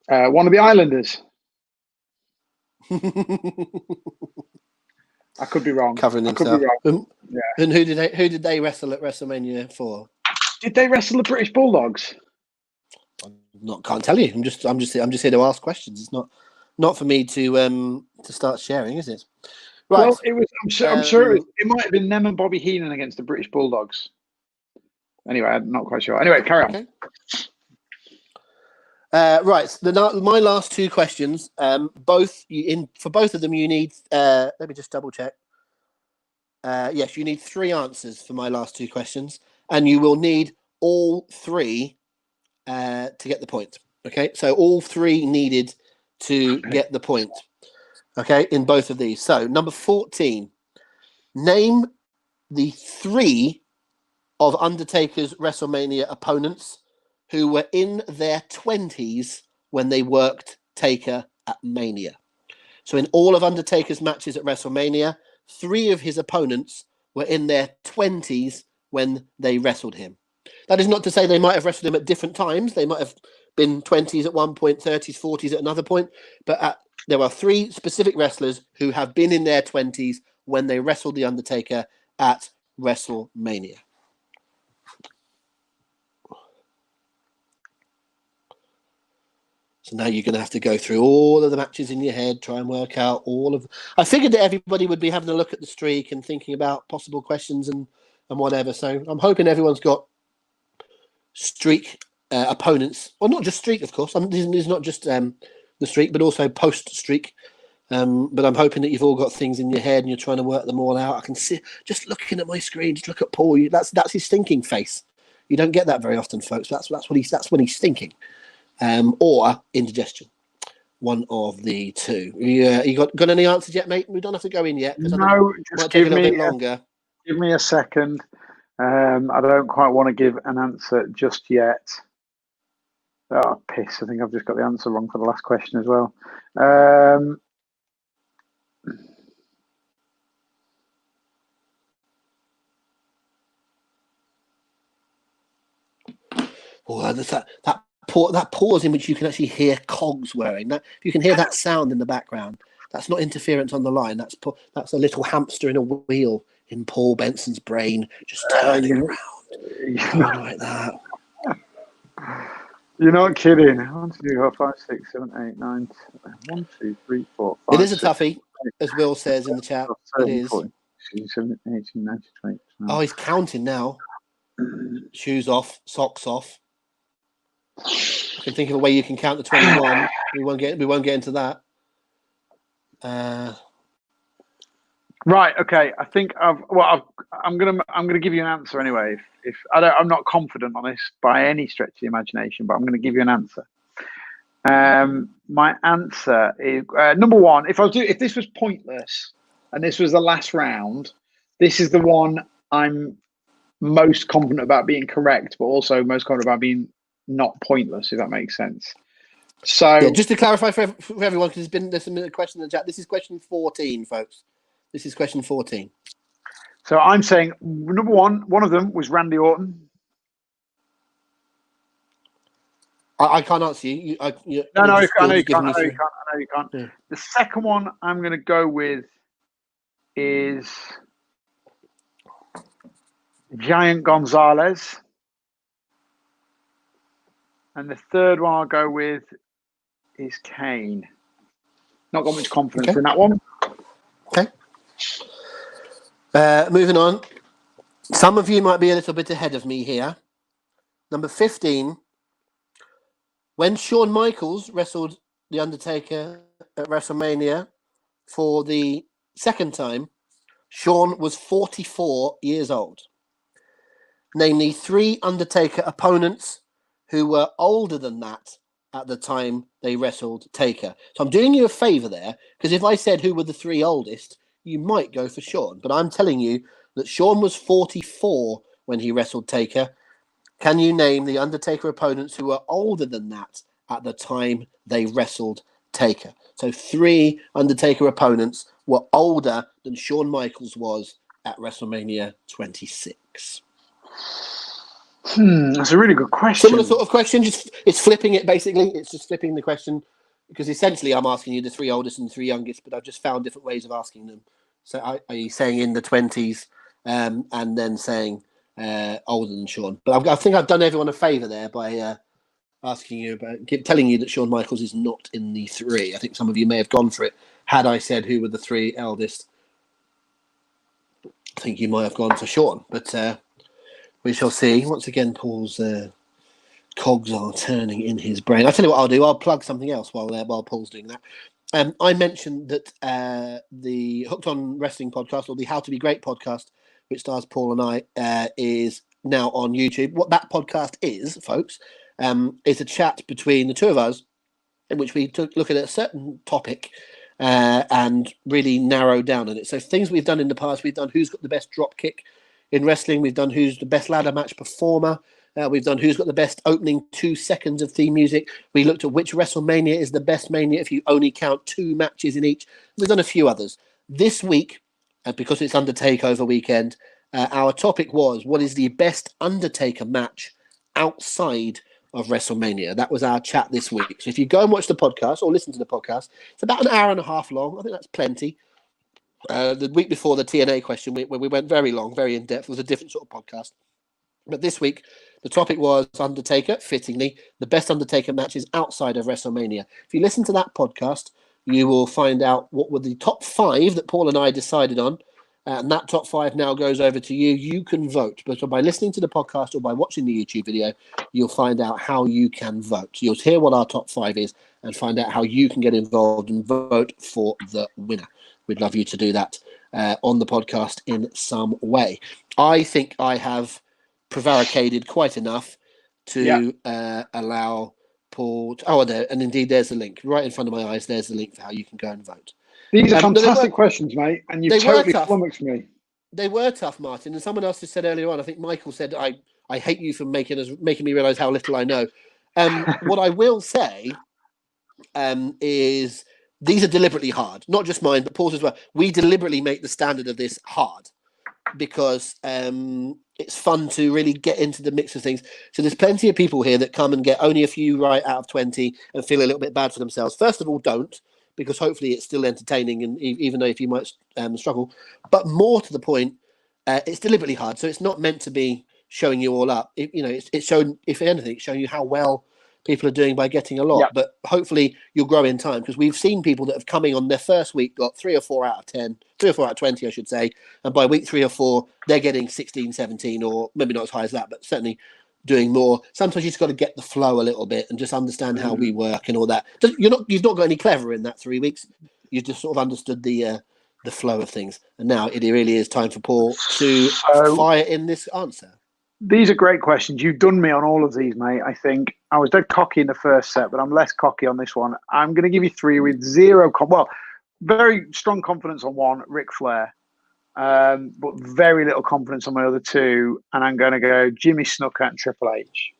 one of the Islanders. I could be wrong. Covering himself. I could be wrong. And who did they wrestle at WrestleMania for? Did they wrestle the British Bulldogs? Can't tell you. I'm just here to ask questions. It's not for me to start sharing, is it? Right. Well, it was. I'm sure it might have been them and Bobby Heenan against the British Bulldogs. Anyway, I'm not quite sure. Anyway, carry on. Okay. Right. My last two questions. For both of them, you need. Let me just double check. Yes, you need 3 answers for my last two questions, and you will need all 3 to get the point. Okay, so all 3 needed to get the point. Okay, in both of these. So number 14, name the 3 of Undertaker's WrestleMania opponents who were in their 20s when they worked Taker at Mania. So in all of Undertaker's matches at WrestleMania, 3 of his opponents were in their 20s when they wrestled him. That is not to say they might have wrestled him at different times. They might have been 20s at one point, 30s, 40s at another point. But there are 3 specific wrestlers who have been in their 20s when they wrestled The Undertaker at WrestleMania. So now you're going to have to go through all of the matches in your head, try and work out all of... I figured that everybody would be having a look at the streak and thinking about possible questions and whatever. So I'm hoping everyone's got streak opponents. Well, not just streak, of course. This is not just the streak, but also post-streak. But I'm hoping that you've all got things in your head and you're trying to work them all out. I can see, just looking at my screen, just look at Paul. That's his thinking face. You don't get that very often, folks. That's what he's thinking. Or indigestion. One of the 2. You got any answers yet, mate? We don't have to go in yet. No, just give me a bit longer. Give me a second. I don't quite want to give an answer just yet. Oh, piss. I think I've just got the answer wrong for the last question as well. Oh, that pause in which you can actually hear cogs whirring. That you can hear that sound in the background. That's not interference on the line. That's a little hamster in a wheel in Paul Benson's brain, just turning around, going like that. You're not kidding. 1, 2, 3, 4, 5, 6, 7, 8, 9, 10. 1, 2, 3, 4, 5. It is a toughie, as Will says in the chat. 13, it is. 14, 16, 17, 18, 19, 20. Oh, he's counting now. Shoes off, socks off. I can think of a way you can count to 21. We won't get into that. Right. Okay. I think I'm gonna give you an answer anyway. If I'm not confident on this by any stretch of the imagination, but I'm going to give you an answer. My answer is number 1. If this was pointless and this was the last round, this is the one I'm most confident about being correct, but also most confident about being not pointless, if that makes sense. So yeah, just to clarify for everyone, because there's a question in the chat. This is question 14, folks. This is question 14. So I'm saying number 1 of them was Randy Orton. I can't answer you. I know you can't. Yeah. The second one I'm going to go with is Giant Gonzalez. And the third one I'll go with is Kane. Not got much confidence in that one. Okay. Moving on. Some of you might be a little bit ahead of me here. Number 15. When Shawn Michaels wrestled The Undertaker at WrestleMania for the second time, Shawn was 44 years old. Name the 3 Undertaker opponents who were older than that at the time they wrestled Taker. So I'm doing you a favour there, because if I said who were the 3 oldest, you might go for Shawn. But I'm telling you that Shawn was 44 when he wrestled Taker. Can you name the Undertaker opponents who were older than that at the time they wrestled Taker? So 3 Undertaker opponents were older than Shawn Michaels was at WrestleMania 26. That's a really good question. Similar sort of question. Just it's flipping it basically. It's just flipping the question, because essentially I'm asking you the 3 oldest and the 3 youngest, but I've just found different ways of asking them. So are you saying in the 20s, and then saying older than Shawn? But I think I've done everyone a favour there by asking you about telling you that Shawn Michaels is not in the 3. I think some of you may have gone for it. Had I said who were the 3 eldest, I think you might have gone for Shawn, but we shall see. Once again, Paul's cogs are turning in his brain. I'll tell you what I'll do. I'll plug something else while Paul's doing that. I mentioned that the Hooked on Wrestling podcast, or the How to Be Great podcast, which stars Paul and I, is now on YouTube. What that podcast is, folks, is a chat between the 2 of us in which we look at a certain topic and really narrow down on it. So things we've done in the past, we've done who's got the best drop kick in wrestling, we've done who's the best ladder match performer, we've done who's got the best opening 2 seconds of theme music. We looked at which WrestleMania is the best Mania if you only count 2 matches in each. We've done a few others. This week, because it's Undertaker Weekend, our topic was, what is the best Undertaker match outside of WrestleMania? That was our chat this week. So if you go and watch the podcast or listen to the podcast, it's about an hour and a half long. I think that's plenty. The week before the TNA question, when we went very long, very in depth, was a different sort of podcast. But this week, the topic was Undertaker, fittingly, the best Undertaker matches outside of WrestleMania. If you listen to that podcast, you will find out what were the top 5 that Paul and I decided on. And that top 5 now goes over to you. You can vote. But by listening to the podcast or by watching the YouTube video, you'll find out how you can vote. You'll hear what our top 5 is and find out how you can get involved and vote for the winner. We'd love you to do that on the podcast in some way. I think I have prevaricated quite enough to allow Paul to, and indeed there's the link right in front of my eyes. There's the link for how you can go and vote. These are fantastic questions, mate, and you've totally flummoxed me. They were tough, Martin, and someone else just said earlier on, I think Michael said, I hate you for making me realise how little I know. What I will say is these are deliberately hard, not just mine, but Paul's as well. We deliberately make the standard of this hard because it's fun to really get into the mix of things. So there's plenty of people here that come and get only a few right out of 20 and feel a little bit bad for themselves. First of all, don't, because hopefully it's still entertaining, and even though if you might struggle. But more to the point, it's deliberately hard. So it's not meant to be showing you all up. It's shown, if anything, it's showing you how well people are doing by getting a lot. Yep. But hopefully you'll grow in time, because we've seen people that have coming on their first week got 3 or 4 out of 10, 3 or 4 out of 20, I should say. And by week 3 or 4, they're getting 16, 17, or maybe not as high as that, but certainly doing more. Sometimes you've just got to get the flow a little bit and just understand how we work and all that. You've not got any clever in that 3 weeks. You've just sort of understood the flow of things. And now it really is time for Paul to fire in this answer. These are great questions. You've done me on all of these, mate. I think I was dead cocky in the first set, but I'm less cocky on this one. I'm going to give you 3 with very strong confidence on one, Ric Flair. But very little confidence on my other 2, and I'm going to go Jimmy Snuka and Triple H.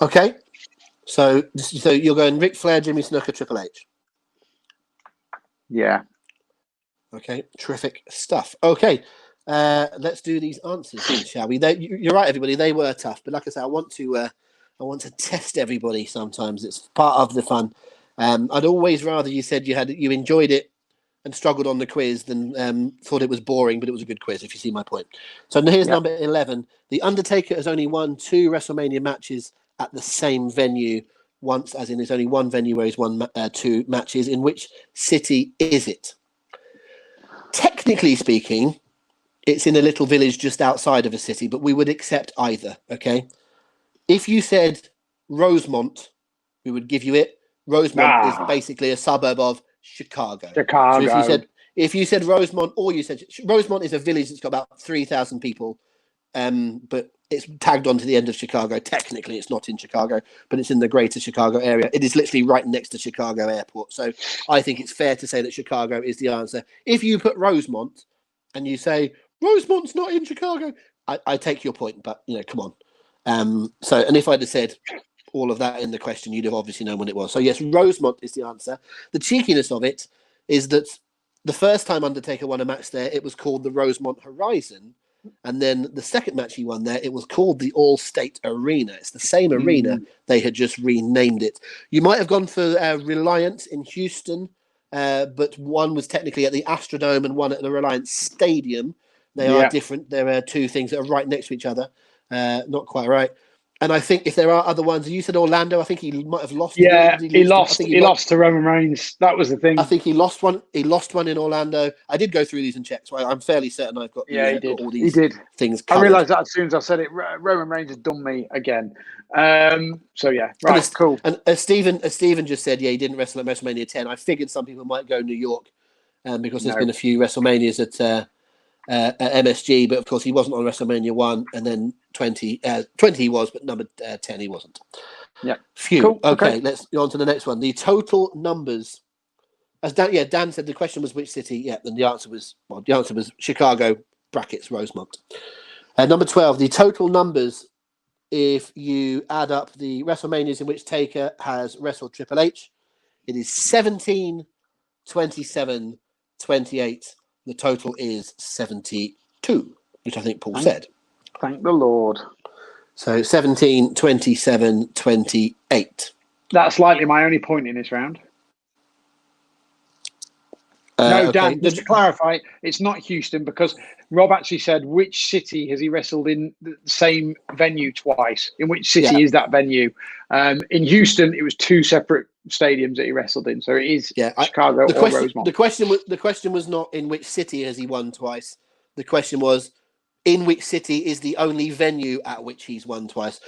Okay, so you're going Ric Flair, Jimmy Snuka, Triple H. Yeah. Okay, terrific stuff. Okay, let's do these answers, then, shall we? You're right, everybody. They were tough, but like I said, I want to test everybody. Sometimes it's part of the fun. I'd always rather you said you enjoyed it and struggled on the quiz than thought it was boring, but it was a good quiz, if you see my point. So here's number 11. The Undertaker has only won 2 WrestleMania matches at the same venue once, as in there's only one venue where he's won 2 matches. In which city is it? Technically speaking, it's in a little village just outside of a city, but we would accept either, okay? If you said Rosemont, we would give you it. Rosemont is basically a suburb of Chicago. So if you said Rosemont, or you said Rosemont is a village that's got about 3,000 people, but it's tagged onto the end of Chicago. Technically, it's not in Chicago, but it's in the greater Chicago area. It is literally right next to Chicago Airport. So I think it's fair to say that Chicago is the answer. If you put Rosemont and you say, Rosemont's not in Chicago, I take your point, but, come on. And if I'd have said all of that in the question, you'd have obviously known what it was. So yes, Rosemont is the answer. The cheekiness of it is that the first time Undertaker won a match there, it was called the Rosemont Horizon. And then the second match he won there, it was called the All-State Arena. It's the same arena. They had just renamed it. You might have gone for Reliant in Houston, but one was technically at the Astrodome and one at the Reliant Stadium. They are different. There are two things that are right next to each other. Not quite right. And I think if there are other ones, you said Orlando. I think he might have lost. Yeah, he lost to Roman Reigns. That was the thing. I think he lost one. He lost one in Orlando. I did go through these and check, so I'm fairly certain I've got. Yeah, he did. Got all these things covered. I realised that as soon as I said it. Roman Reigns has done me again. So yeah, right, cool. And Stephen just said, he didn't wrestle at WrestleMania 10. I figured some people might go New York, because there's been a few WrestleManias at MSG, but of course he wasn't on WrestleMania 1, and then 20 he was, but number 10 he wasn't. Yeah. Phew. Cool. Okay, let's go on to the next one. The total numbers, as Dan said, the question was which city. Yeah, and the answer was Chicago brackets Rosemont. Number 12, the total numbers, if you add up the WrestleManias in which Taker has wrestled Triple H, it is 17, 27, 28. The total is 72, which I think Paul said. Thank the Lord. So 17, 27, 28. That's likely my only point in this round. No, Dan, just to clarify, it's not Houston, because Rob actually said, which city has he wrestled in the same venue twice? In which city is that venue? In Houston, it was two separate stadiums that he wrestled in. So it is Chicago or Rosemont. The question was not in which city has he won twice. The question was, in which city is the only venue at which he's won twice?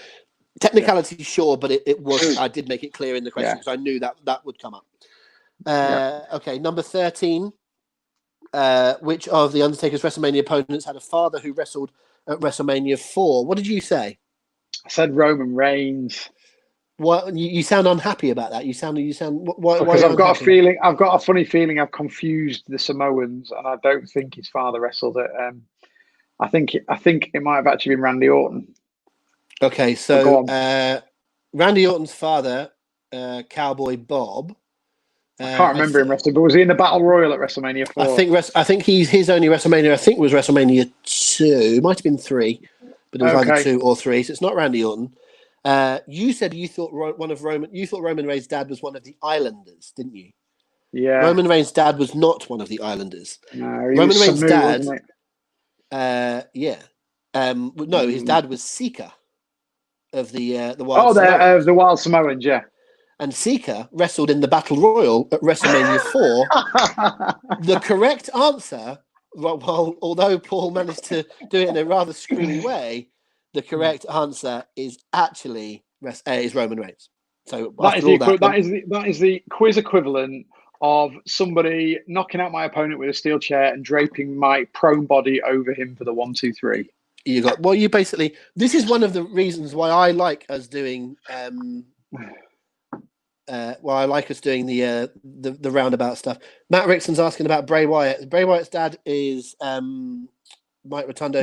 Technicality, sure, but it was. I did make it clear in the question because I knew that would come up. Okay, number 13. Which of the Undertaker's WrestleMania opponents had a father who wrestled at WrestleMania 4? What did you say? I said Roman Reigns. What you sound unhappy about that? You sound. Why? Because I've got a feeling. I've got a funny feeling. I've confused the Samoans, and I don't think his father wrestled at. I think it might have actually been Randy Orton. Okay, so Randy Orton's father, Cowboy Bob. I can't remember him wrestling, but was he in the Battle Royal at WrestleMania 4? I think his only WrestleMania, I think, was WrestleMania 2. It might have been 3, but it was either 2 or 3. So it's not Randy Orton. You said you thought Roman Reigns' dad was one of the Islanders, didn't you? Yeah. Roman Reigns' dad was not one of the Islanders. No, Roman Reigns' dad. No, his dad was Sika of the Wild Samoans. The Wild Samoans, yeah. And Sika wrestled in the Battle Royal at WrestleMania 4. The correct answer, although Paul managed to do it in a rather screwy way, the correct answer is actually is Roman Reigns. So that is the quiz equivalent of somebody knocking out my opponent with a steel chair and draping my prone body over him for the 1, 2, 3. You basically. This is one of the reasons why I like us doing. I like us doing the roundabout stuff. Matt Rickson's asking about Bray Wyatt. Bray Wyatt's dad is Mike Rotundo.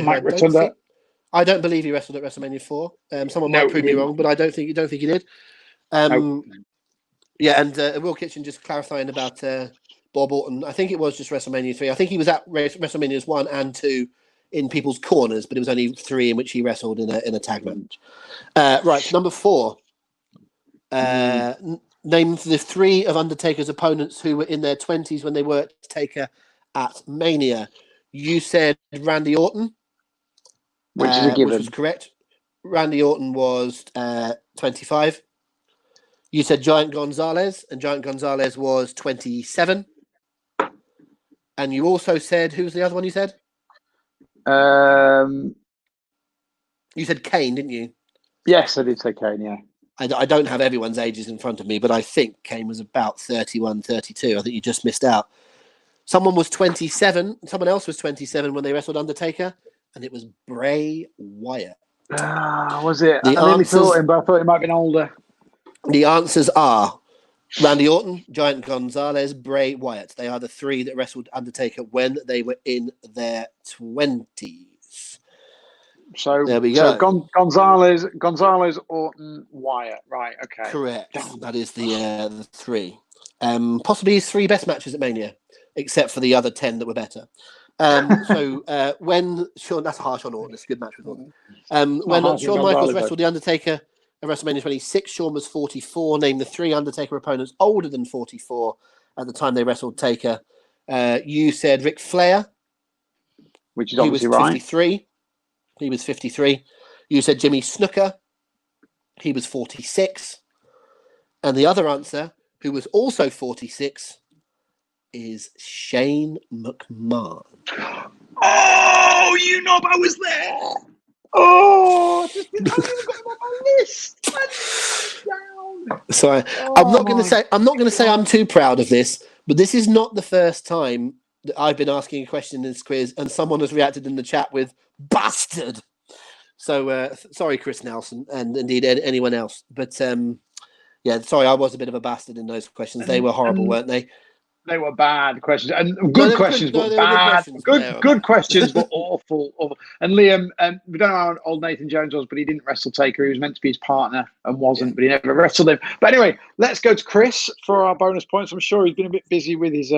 I don't believe he wrestled at WrestleMania 4. Someone might prove me wrong, but I don't think he did. Yeah, and Will Kitchen just clarifying about Bob Orton. I think it was just WrestleMania 3. I think he was at WrestleManias 1 and 2 in people's corners, but it was only 3 in which he wrestled in a tag match. Right, number 4. Name the 3 of Undertaker's opponents who were in their 20s when they worked Taker at Mania. You said Randy Orton, which is a given. Which was correct. Randy Orton was 25. You said Giant Gonzalez, and Giant Gonzalez was 27. And you also said, who's the other one you said? You said Kane, didn't you? Yes, I did say Kane, yeah. I don't have everyone's ages in front of me, but I think Kane was about 31, 32. I think you just missed out. Someone was 27. Someone else was 27 when they wrestled Undertaker, and it was Bray Wyatt. Was it? The I nearly answers- thought him, but I thought he might have been older. The answers are Randy Orton, Giant Gonzalez, Bray Wyatt. They are the three that wrestled Undertaker when they were in their 20s. So There we So go. Gonzalez, Orton, Wyatt. Right. Okay. Correct. Damn. That is the three. Possibly his three best matches at Mania, except for the other 10 that were better. When Shawn, that's harsh on Orton. It's a good match with Orton. When Shawn Michaels wrestled the Undertaker at WrestleMania 26, Shawn was 44. Name the three Undertaker opponents older than 44 at the time they wrestled Taker. You said Ric Flair, Which is he was obviously right. 53. He was 53. You said Jimmy Snuka. He was 46. And the other answer, who was also 46, is Shane McMahon. Oh, you know I was there. Oh, I haven't got him on my list. Down. So I'm not going to say I'm too proud of this, but this is not the first time that I've been asking a question in this quiz and someone has reacted in the chat with "bastard." So sorry, Chris Nelson, and indeed anyone else. But yeah, sorry, I was a bit of a bastard in those questions. They were horrible, weren't they? They were bad questions and good questions, but bad. Good questions, but awful. And Liam, we don't know how old Nathan Jones was, but he didn't wrestle Taker. He was meant to be his partner and wasn't, but he never wrestled him. But anyway, let's go to Chris for our bonus points. I'm sure he's been a bit busy with his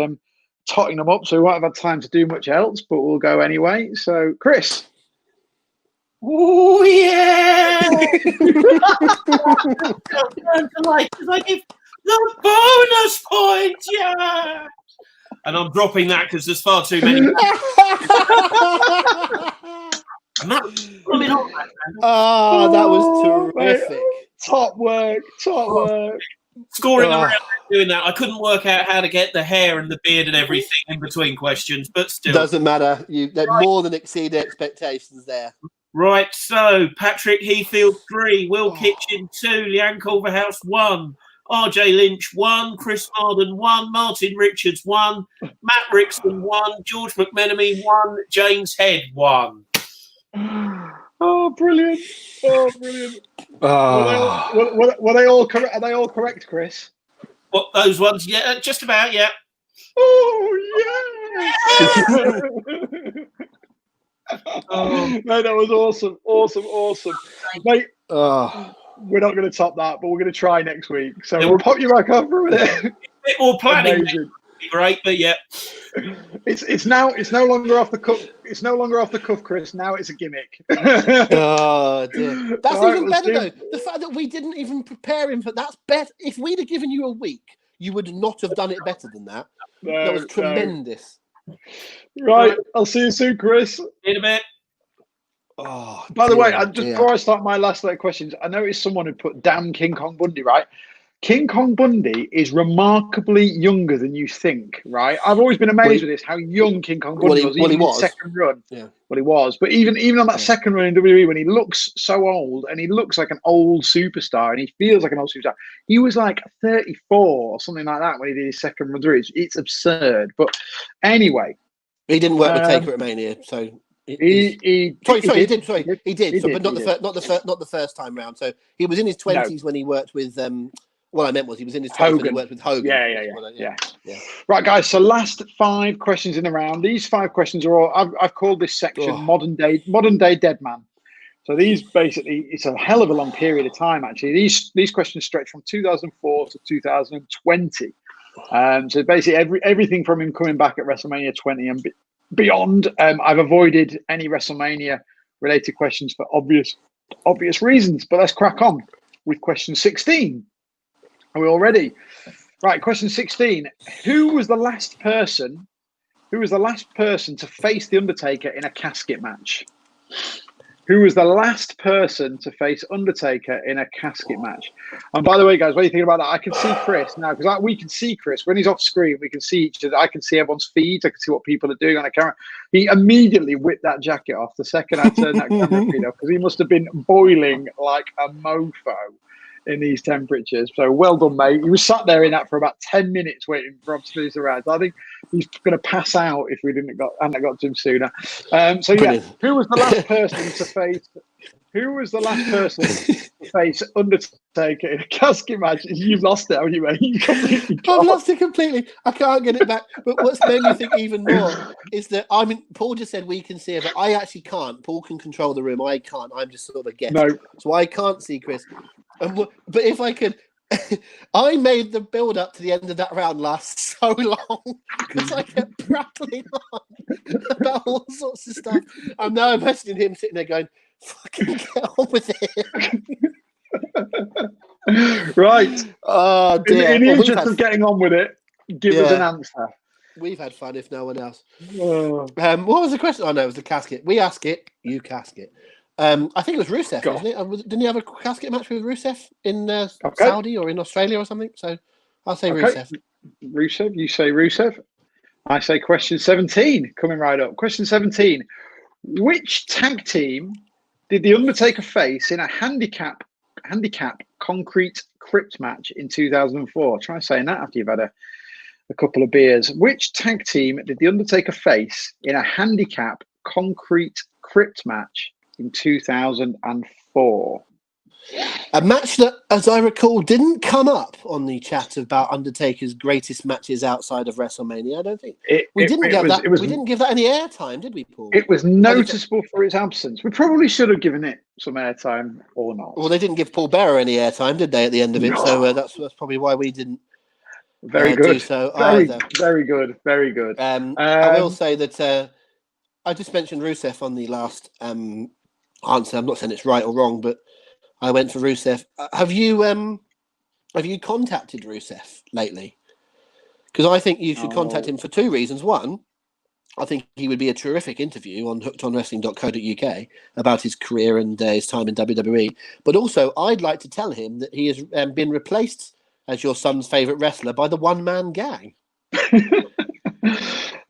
totting them up, so he won't have had time to do much else, but we'll go anyway. So, Chris. Oh, yeah! I give the bonus point, yeah! And I'm dropping that because there's far too many. That was terrific. Mate, top work. Scoring around doing that. I couldn't work out how to get the hair and the beard and everything in between questions, but still. Doesn't matter. They more than exceeded expectations there. Right, so Patrick Heafield 3, Will Kitchen 2, Leanne Culverhouse 1, RJ Lynch 1, Chris Marden 1, Martin Richards 1, Matt Rickson 1, George McMenemy 1, James Head 1. Oh, brilliant! Were they all correct? Are they all correct, Chris? What, those ones? Yeah, just about, yeah. Oh, yeah! Mate, that was awesome. Mate, we're not going to top that, but we're going to try next week. So we'll pop you back up for it. A bit more planning. Great, but yeah. It's no longer off the cuff. It's no longer off the cuff, Chris. Now it's a gimmick. Oh dear. That's even better though. The fact that we didn't even prepare him for that's better. If we'd have given you a week, you would not have done it better than that. That was tremendous. Right, I'll see you soon, Chris. In a bit. Oh, by the way, before I start my last set of questions, I noticed someone had put "damn King Kong Bundy," right? King Kong Bundy is remarkably younger than you think, right? I've always been amazed with this, how young King Kong Bundy was. Even in his second run. Yeah. Well, he was. But even on that second run in WWE, when he looks so old and he looks like an old superstar and he feels like an old superstar, he was like 34 or something like that when he did his second run through. It's absurd. But anyway. He didn't work with Taker at Mania, so... He did, but not the first time round. So he was in his 20s when he worked with... what I meant was he was in his 20s when he worked with Hogan. Yeah. Right, guys. So last 5 questions in the round. These 5 questions are all. I've called this section modern day dead man. So these basically, it's a hell of a long period of time. Actually, these questions stretch from 2004 to 2020. So basically, everything from him coming back at WrestleMania 20 and beyond. I've avoided any WrestleMania related questions for obvious reasons. But let's crack on with question 16. Are we all ready? Right, question 16. Who was the last person to face the Undertaker in a casket match? Who was the last person to face Undertaker in a casket match? And by the way, guys, what are you thinking about that? I can see Chris now, because we can see Chris. When he's off screen, we can see each other. I can see everyone's feeds. I can see what people are doing on a camera. He immediately whipped that jacket off the second I turned that camera feed off, because he must have been boiling like a mofo in these temperatures. So well done, mate. He was sat there in that for about 10 minutes waiting for Rob Smith to arrive. I think he's going to pass out if we hadn't got to him sooner. So yeah, who was the last person to face Who was the last person to face Undertaker in a casket match? You've lost it, haven't you, mate? You completely I've lost it completely. I can't get it back. But what's made me think even more is that Paul just said we can see it, but I actually can't. Paul can control the room. I can't. I'm just sort of a guest. No. So I can't see Chris. But if I could, I made the build up to the end of that round last so long because I kept prattling on about all sorts of stuff. I'm now imagining him sitting there going, fucking get on with it. Right. Oh dear. In the interest of getting on with it, give us an answer. We've had fun if no one else. Oh. What was the question? Oh no, it was the casket. We ask it, you casket. I think it was Rusev, wasn't it? Didn't he have a casket match with Rusev in Saudi or in Australia or something? So I'll say Rusev. Rusev, you say Rusev. I say question 17, coming right up. Question 17. Which tag team did The Undertaker face in a handicap concrete crypt match in 2004? Try saying that after you've had a couple of beers. Which tag team did The Undertaker face in a handicap concrete crypt match in 2004? A match that, as I recall, didn't come up on the chat about Undertaker's greatest matches outside of WrestleMania. I don't think we didn't give that any airtime, did we, Paul? It was noticeable for its absence. We probably should have given it some airtime or not. Well, they didn't give Paul Bearer any airtime, did they, at the end of it? No. So that's probably why we didn't. Very good. Do so either. Very good. Very good. I will say that I just mentioned Rusev on the last answer. I'm not saying it's right or wrong, but I went for Rusev. Have you contacted Rusev lately? Because I think you should contact him for two reasons. One, I think he would be a terrific interview on hookedonwrestling.co.uk about his career and his time in WWE. But also, I'd like to tell him that he has been replaced as your son's favourite wrestler by the one-man gang.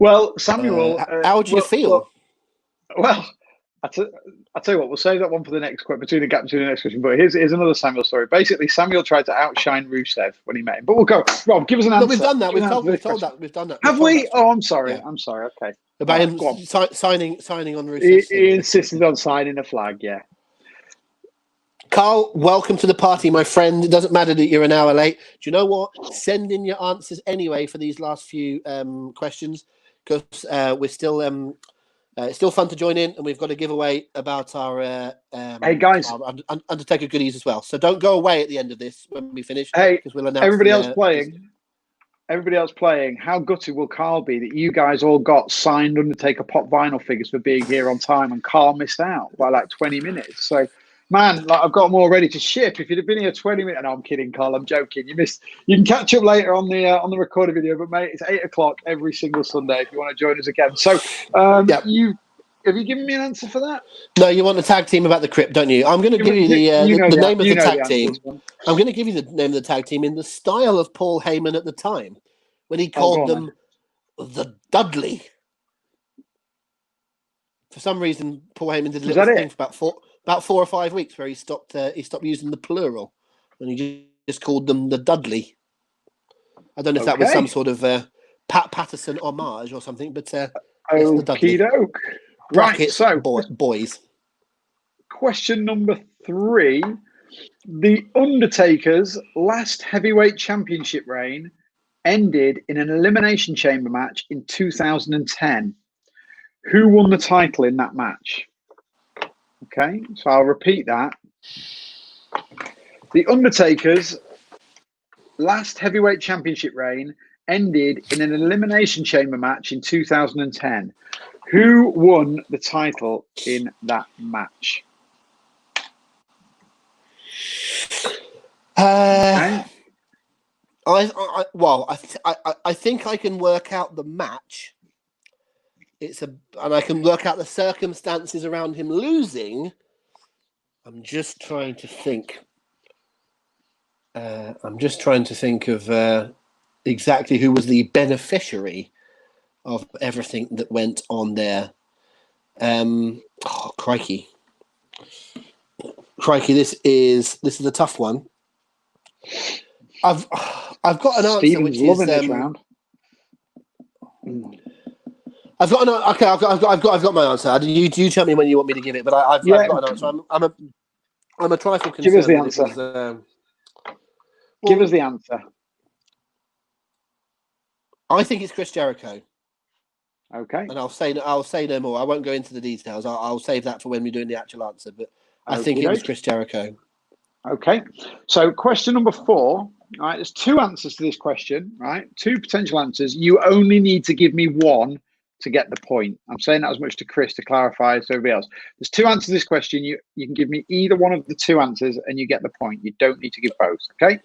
Well, Samuel... how do you feel? Well, I'll tell you what, we'll save that one for the next question, between the next question. But here's another Samuel story. Basically, Samuel tried to outshine Rusev when he met him. But we'll go. Rob, give us an answer. No, we've done that. We've told that. We've done that. Have we? Oh, I'm sorry. Yeah. I'm sorry. Okay. About him signing on Rusev. He insisted on signing a flag, yeah. Carl, welcome to the party, my friend. It doesn't matter that you're an hour late. Do you know what? Send in your answers anyway for these last few questions, because we're still... it's still fun to join in, and we've got a giveaway about our hey guys, our Undertaker goodies as well. So don't go away at the end of this when we finish. Hey, because we'll announce everybody else playing. How gutted will Carl be that you guys all got signed Undertaker pop vinyl figures for being here on time, and Carl missed out by like 20 minutes? So, man, like I've got them all ready to ship. If you'd have been here 20 minutes, no, I'm kidding, Carl. I'm joking. You missed. You can catch up later on the recorded video, but mate, it's 8:00 every single Sunday if you want to join us again. So, have you given me an answer for that? No, you want the tag team about the crypt, don't you? I'm going to give you the name of the tag team. I'm going to give you the name of the tag team in the style of Paul Heyman at the time, when he called them the Dudley. For some reason, Paul Heyman did a little thing for about 4 or 5 weeks where he stopped using the plural, and he just called them the Dudley. I don't know if that was some sort of Pat Patterson homage or something, but okie doke. Right, so boys. Question number 3. The Undertaker's last heavyweight championship reign ended in an elimination chamber match in 2010. Who won the title in that match? Okay, so I'll repeat that. The Undertaker's last heavyweight championship reign ended in an elimination chamber match in 2010. Who won the title in that match? I think I can work out the match. And I can work out the circumstances around him losing. I'm just trying to think. Of exactly who was the beneficiary of everything that went on there. Crikey, this is a tough one. I've got an answer, which is this round. I've got an okay. I've got my answer. You tell me when you want me to give it, but I've got an answer. I'm a trifle concerned. Give us the answer. Give us the answer. I think it's Chris Jericho. Okay. And I'll say no more. I won't go into the details. I'll save that for when we're doing the actual answer. But I think it was Chris Jericho. Okay. So question number 4. Right. There's 2 answers to this question. Right. 2 potential answers. You only need to give me one to get the point. I'm saying that as much to Chris to clarify to everybody else. There's 2 answers to this question. You can give me either one of the 2 answers and you get the point. You don't need to give both. Okay.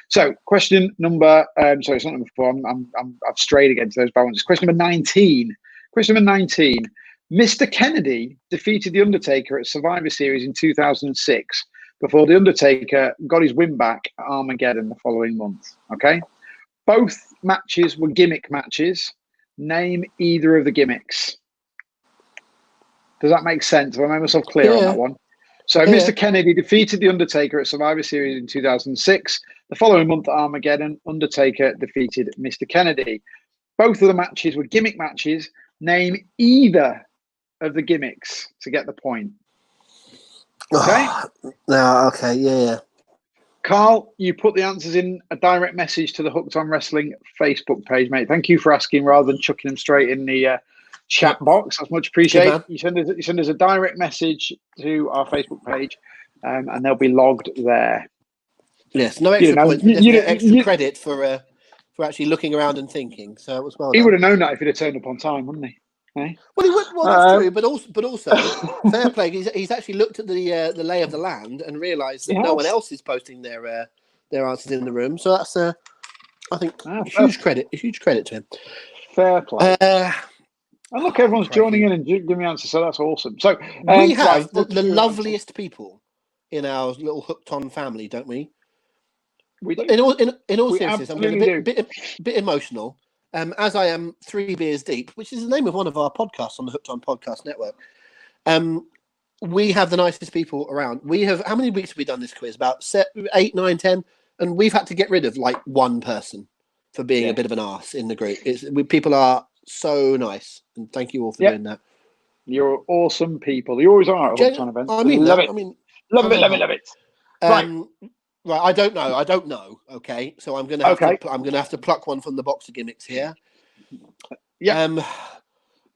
So question number, sorry, it's not number 4. I've strayed against those balances. Question number 19. Question number 19. Mr. Kennedy defeated The Undertaker at Survivor Series in 2006 before The Undertaker got his win back at Armageddon the following month. Okay. Both matches were gimmick matches. Name either of the gimmicks. Does that make sense? Have I made myself clear on that one? So Mr. Kennedy defeated The Undertaker at Survivor Series in 2006. The following month at Armageddon, Undertaker defeated Mr. Kennedy. Both of the matches were gimmick matches. Name either of the gimmicks to get the point. Okay? Okay, yeah. Carl, you put the answers in a direct message to the Hooked on Wrestling Facebook page, mate. Thank you for asking rather than chucking them straight in the chat box. That's much appreciated. You send us a direct message to our Facebook page, and they'll be logged there. Yes, no extra points. Extra credit for actually looking around and thinking. So it was well done. He would have known that if he'd have turned up on time, wouldn't he? Eh? Well, he would. Well, that's true. But also, fair play. He's actually looked at the lay of the land and realised that no one else is posting their answers in the room. So that's I think a huge credit to him. Fair play. And look, everyone's joining in and giving me answers, so that's awesome. So we have the loveliest people in our little Hooked On family, don't we? We do. In all seriousness, I'm getting a bit emotional. As I am 3 beers deep, which is the name of one of our podcasts on the Hooked On Podcast Network. We have the nicest people around. We have, how many weeks have we done this quiz? About 8, 9, 10, and we've had to get rid of like one person for being a bit of an arse in the group. People are so nice, and thank you all for doing that. You're awesome people. You always are at Hooked On events. I mean, love it. Love it. Right, I don't know. Okay, so I'm gonna have to pluck one from the box of gimmicks here. Yeah.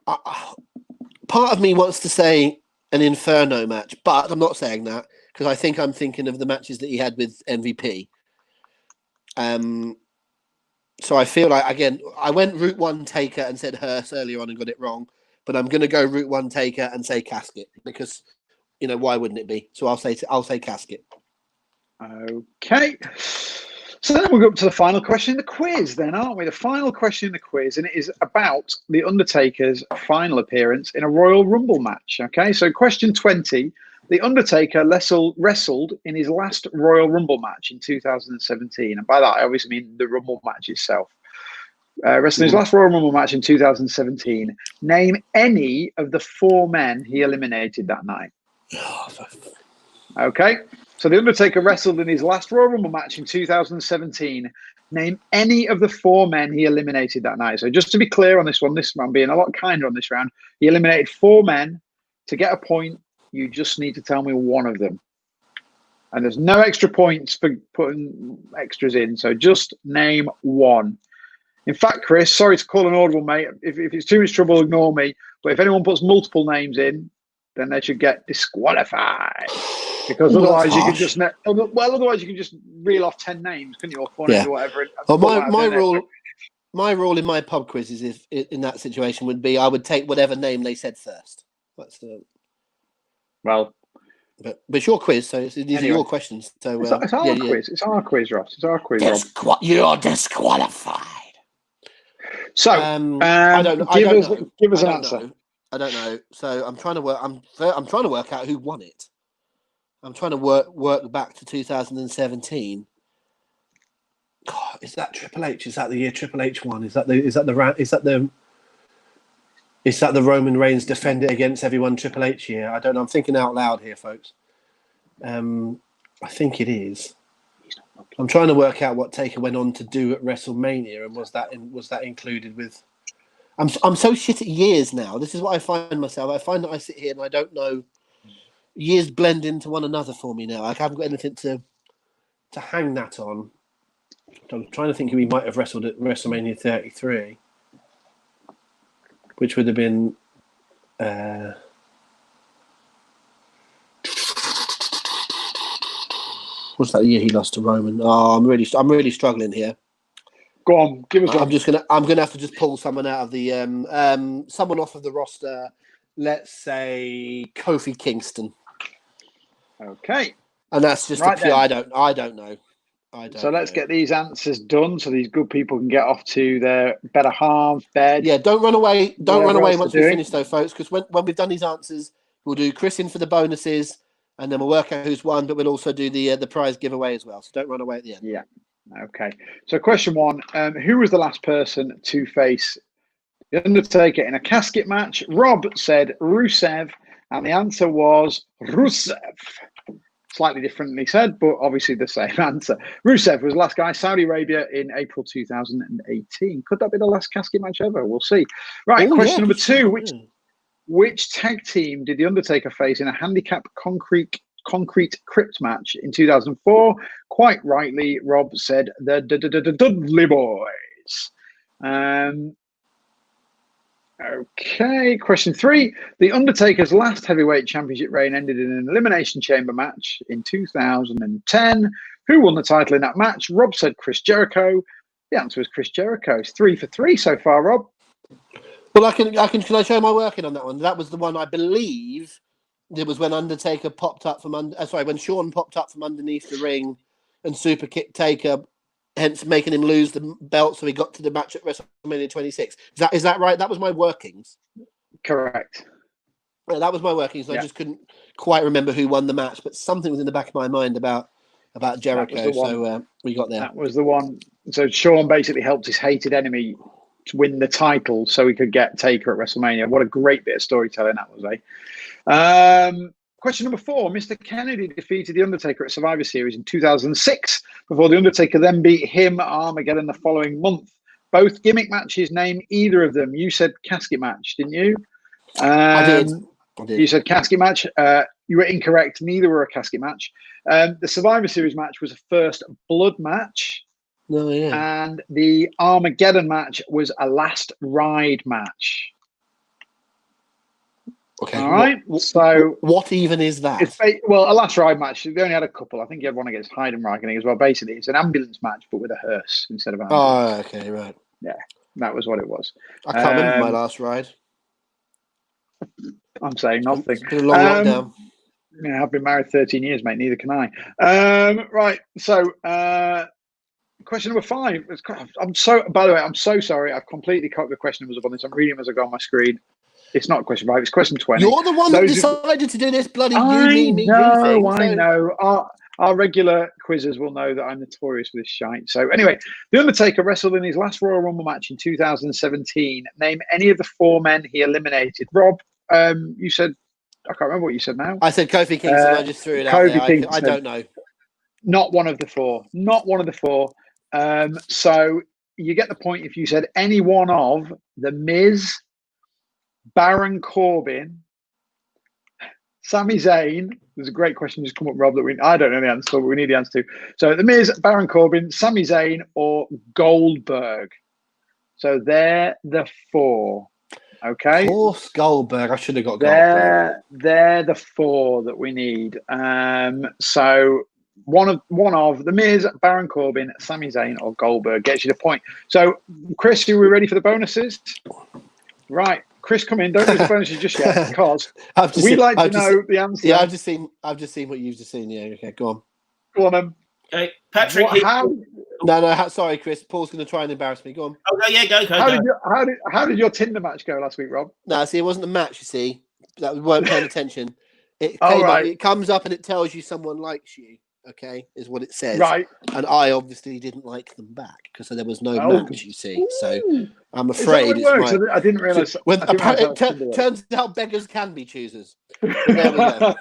Part of me wants to say an Inferno match, but I'm not saying that because I think I'm thinking of the matches that he had with MVP. So I feel like, again, I went Route 1 Taker and said Hearse earlier on and got it wrong, but I'm going to go Route 1 Taker and say Casket because, why wouldn't it be? So I'll say Casket. Okay. So then we'll go up to the final question in the quiz then, aren't we? The final question in the quiz, and it is about The Undertaker's final appearance in a Royal Rumble match. Okay, so question 20. The Undertaker wrestled in his last Royal Rumble match in 2017. And by that, I obviously mean the Rumble match itself. Wrestling his last Royal Rumble match in 2017. Name any of the 4 men he eliminated that night. Okay. So The Undertaker wrestled in his last Royal Rumble match in 2017. Name any of the 4 men he eliminated that night. So just to be clear on this one, I'm being a lot kinder on this round. He eliminated 4 men. To get a point, you just need to tell me one of them. And there's no extra points for putting extras in. So just name one. In fact, Chris, sorry to call an audible, mate. If it's too much trouble, ignore me. But if anyone puts multiple names in, then they should get disqualified. Because otherwise you can just reel off 10 names, couldn't you? Or 4 names or whatever. Well, my rule in my pub quiz is if in that situation would be I would take whatever name they said first. That's the but it's your quiz, so these are your questions. So it's our quiz. It's our quiz, Ross. It's our quiz, Rob. You're disqualified. So I don't know. Give us an answer. I don't know. So I'm trying to work. I'm trying to work out who won it. I'm trying to work back to 2017. God, is that Triple H? Is that the year Triple H won? Is that the Roman Reigns defended against everyone Triple H year? I don't know. I'm thinking out loud here, folks. I think it is. I'm trying to work out what Taker went on to do at WrestleMania, and was that included with? I'm so shit at years now. This is what I find myself. I find that I sit here and I don't know. Years blend into one another for me now. I haven't got anything to hang that on. I'm trying to think who he might have wrestled at WrestleMania 33, which would have been. What's that year he lost to Roman? Oh, I'm really struggling here. Go on, give us one. I'm gonna have to just pull someone out of the someone off of the roster. Let's say Kofi Kingston. Okay. And that's just right a pure. then. I don't know. So let's get these answers done, so these good people can get off to their better halves bed. Yeah, don't run away. Don't run away once we doing. finish, though, folks. Because when we've done these answers, we'll do Chris in for the bonuses, and then we'll work out who's won. But we'll also do the prize giveaway as well. So don't run away at the end. Yeah. Okay. So question one: who was the last person to face the Undertaker in a casket match? Rob said Rusev, and the answer was Rusev. Slightly differently said, but obviously the same answer. Rusev was the last guy, Saudi Arabia in April 2018. Could that be the last casket match ever? We'll see. Right, question number two. Which tag team did The Undertaker face in a handicap concrete crypt match in 2004? Quite rightly, Rob said the Dudley Boys. Okay, question three. The Undertaker's last heavyweight championship reign ended in an elimination chamber match in 2010. Who won the title in that match? Rob said Chris Jericho. The answer was Chris Jericho. It's 3 for 3 so far, Rob. Well, can I show my working on that one? That was the one I believe. It was when Undertaker popped up from when Shawn popped up from underneath the ring and super kicked Taker, hence making him lose the belt, so he got to the match at WrestleMania 26. Is that right? That was my workings. Correct. Yeah, that was my workings. I just couldn't quite remember who won the match, but something was in the back of my mind about Jericho. So we got there. That was the one. So Shawn basically helped his hated enemy to win the title so he could get Taker at WrestleMania. What a great bit of storytelling that was, eh? Question number 4. Mr. Kennedy defeated The Undertaker at Survivor Series in 2006 before The Undertaker then beat him at Armageddon the following month. Both gimmick matches, name either of them. You said casket match, didn't you? I did. You said casket match. You were incorrect. Neither were a casket match. The Survivor Series match was a first blood match. Oh, yeah. And the Armageddon match was a last ride match. Okay. All right. So what even is that? It's a last ride match. They only had a couple. I think you had one against Heidenreich as well. Basically, it's an ambulance match, but with a hearse instead of an ambulance. Oh, okay, right. Yeah, that was what it was. I can't remember my last ride. I'm saying nothing. It's been a long lockdown. Yeah, I've been married 13 years, mate. Neither can I. Right. So, question number 5. By the way, I'm so sorry. I've completely cocked the question numbers up on this. I'm reading them as I go on my screen. It's not question 5. It's question 20. You're the one that decided to do this bloody you, me, you thing. I know. Our regular quizzers will know that I'm notorious for this shite. So anyway, The Undertaker wrestled in his last Royal Rumble match in 2017. Name any of the 4 men he eliminated. Rob, you said, I can't remember what you said now. I said Kofi Kingston. I just threw it out there. I don't know. Not one of the 4. Not one of the 4. So you get the point if you said any one of The Miz, Baron Corbin, Sami Zayn. There's a great question just come up, Rob, that I don't know the answer, but we need the answer to. So The Miz, Baron Corbin, Sami Zayn, or Goldberg. So they're the 4. Okay. Of course, Goldberg. I should have got Goldberg. They're the 4 that we need. So one of The Miz, Baron Corbin, Sami Zayn, or Goldberg gets you the point. So, Chris, are we ready for the bonuses? Right. Chris, come in. Don't use the bonuses just yet, because we'd like to know the answer. Yeah, I've just seen what you've just seen. Yeah, okay, go on. Go on, then. Okay, Patrick. No, sorry, Chris. Paul's going to try and embarrass me. Go on. Oh, no, yeah, go. How did your Tinder match go last week, Rob? No, see, it wasn't a match. You see, that we weren't paying attention. It comes up and it tells you someone likes you. Okay, is what it says. Right. And I obviously didn't like them back because there was no match, you see. So I'm afraid I didn't realise. It turns out beggars can be choosers. There we go.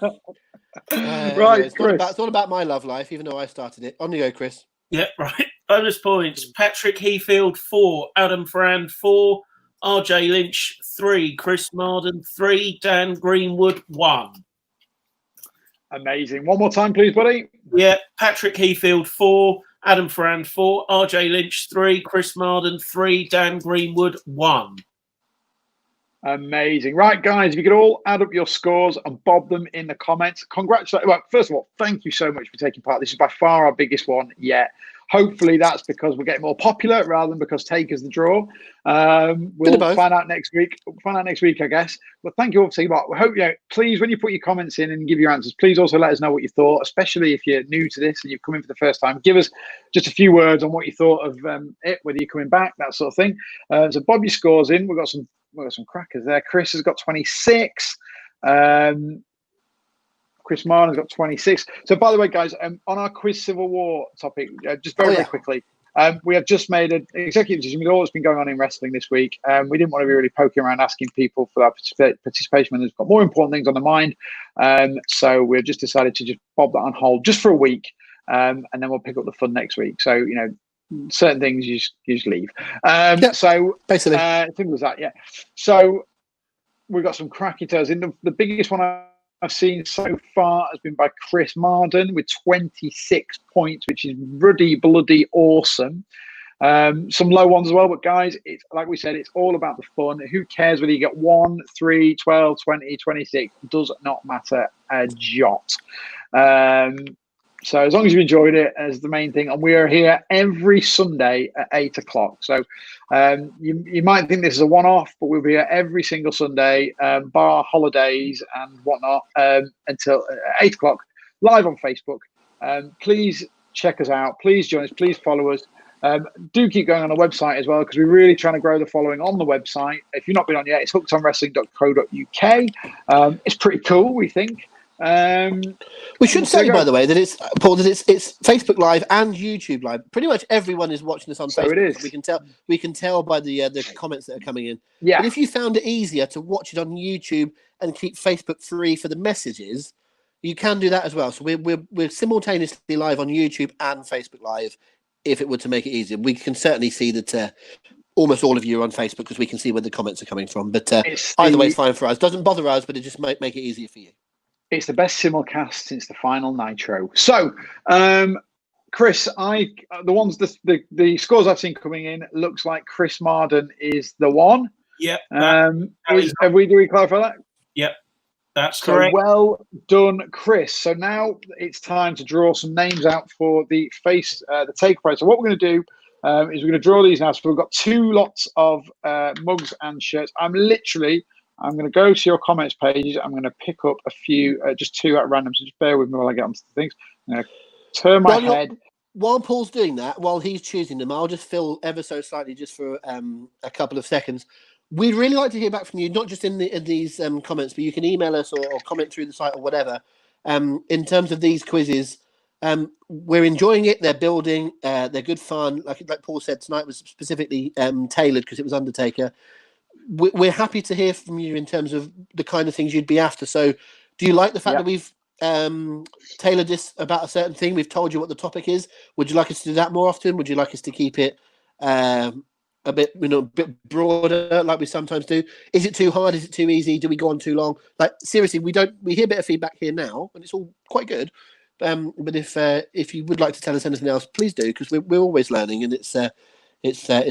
Right, it's all about my love life, even though I started it. On you go, Chris. Yeah, right. Bonus points. Patrick Heafield 4, Adam Ferrand 4, RJ Lynch 3, Chris Marden 3, Dan Greenwood 1. Amazing. One more time, please, buddy. Yeah, Patrick Heafield 4, Adam Ferrand 4, RJ Lynch 3, Chris Marden 3, Dan Greenwood 1. Amazing. Right, guys, if you could all add up your scores and bob them in the comments. Congratulations. Well, first of all, thank you so much for taking part. This is by far our biggest one yet. Hopefully that's because we're getting more popular rather than because Taker's the draw. We'll find out next week. We'll find out next week, I guess. But thank you all for taking part. We hope, please, when you put your comments in and give your answers, please also let us know what you thought, especially if you're new to this and you've come in for the first time. Give us just a few words on what you thought of it, whether you're coming back, that sort of thing. So bob your scores in. We've got some crackers there. Chris has got 26. Chris Marden's got 26. So, by the way, guys, on our quiz Civil War topic, just very quickly, we have just made an executive decision with all that's been going on in wrestling this week. We didn't want to be really poking around asking people for that participation when there's got more important things on the mind. So we've just decided to just bob that on hold just for a week, and then we'll pick up the fun next week. So, certain things you just leave. So basically, simple as that. Yeah. So we've got some cracking tales. In the biggest one I've seen so far has been by Chris Marden with 26 points, which is ruddy bloody awesome. Some low ones as well, but guys, it's like we said, it's all about the fun. Who cares whether you get 1, 3, 12, 20, 26? Does not matter a jot. So as long as you enjoyed it as the main thing, and we are here every Sunday at 8 o'clock. So you might think this is a one-off, but we'll be here every single Sunday, bar holidays and whatnot, until 8 o'clock, live on Facebook. Please check us out. Please join us. Please follow us. Do keep going on the website as well, because we're really trying to grow the following on the website. If you've not been on yet, it's hookedonwrestling.co.uk. It's pretty cool, we think. We should say, by the way, that it's Paul, that it's Facebook Live and YouTube Live. Pretty much everyone is watching this on Facebook. It is. So we can tell by the comments that are coming in. Yeah. But if you found it easier to watch it on YouTube and keep Facebook free for the messages, you can do that as well. So we're simultaneously live on YouTube and Facebook Live. If it were to make it easier, we can certainly see that almost all of you are on Facebook, because we can see where the comments are coming from. But either way is fine for us. Doesn't bother us, but it just might make it easier for you. It's the best simulcast since the final Nitro. So, Chris, the scores I've seen coming in looks like Chris Marden is the one. Yep. Do we clarify that? Yep, that's correct. Well done, Chris. So now it's time to draw some names out for the take prize. So what we're going to do is we're going to draw these now. So we've got 2 lots of mugs and shirts. I'm going to go to your comments pages. I'm going to pick up a few, just 2 at random. So just bear with me while I get onto the things. I'm going to turn my head. While Paul's doing that, while he's choosing them, I'll just fill ever so slightly just for a couple of seconds. We'd really like to hear back from you, not just in these comments, but you can email us or comment through the site or whatever. In terms of these quizzes, we're enjoying it. They're building. They're good fun. Like Paul said, tonight was specifically tailored because it was Undertaker. We're happy to hear from you in terms of the kind of things you'd be after. So do you like the fact that we've tailored this about a certain thing? We've told you what the topic is. Would you like us to do that more often? Would you like us to keep it a bit broader like we sometimes do? Is it too hard? Is it too easy? Do we go on too long? Like, seriously, we hear a bit of feedback here now, and it's all quite good. But if you would like to tell us anything else, please do, because we're always learning, and it's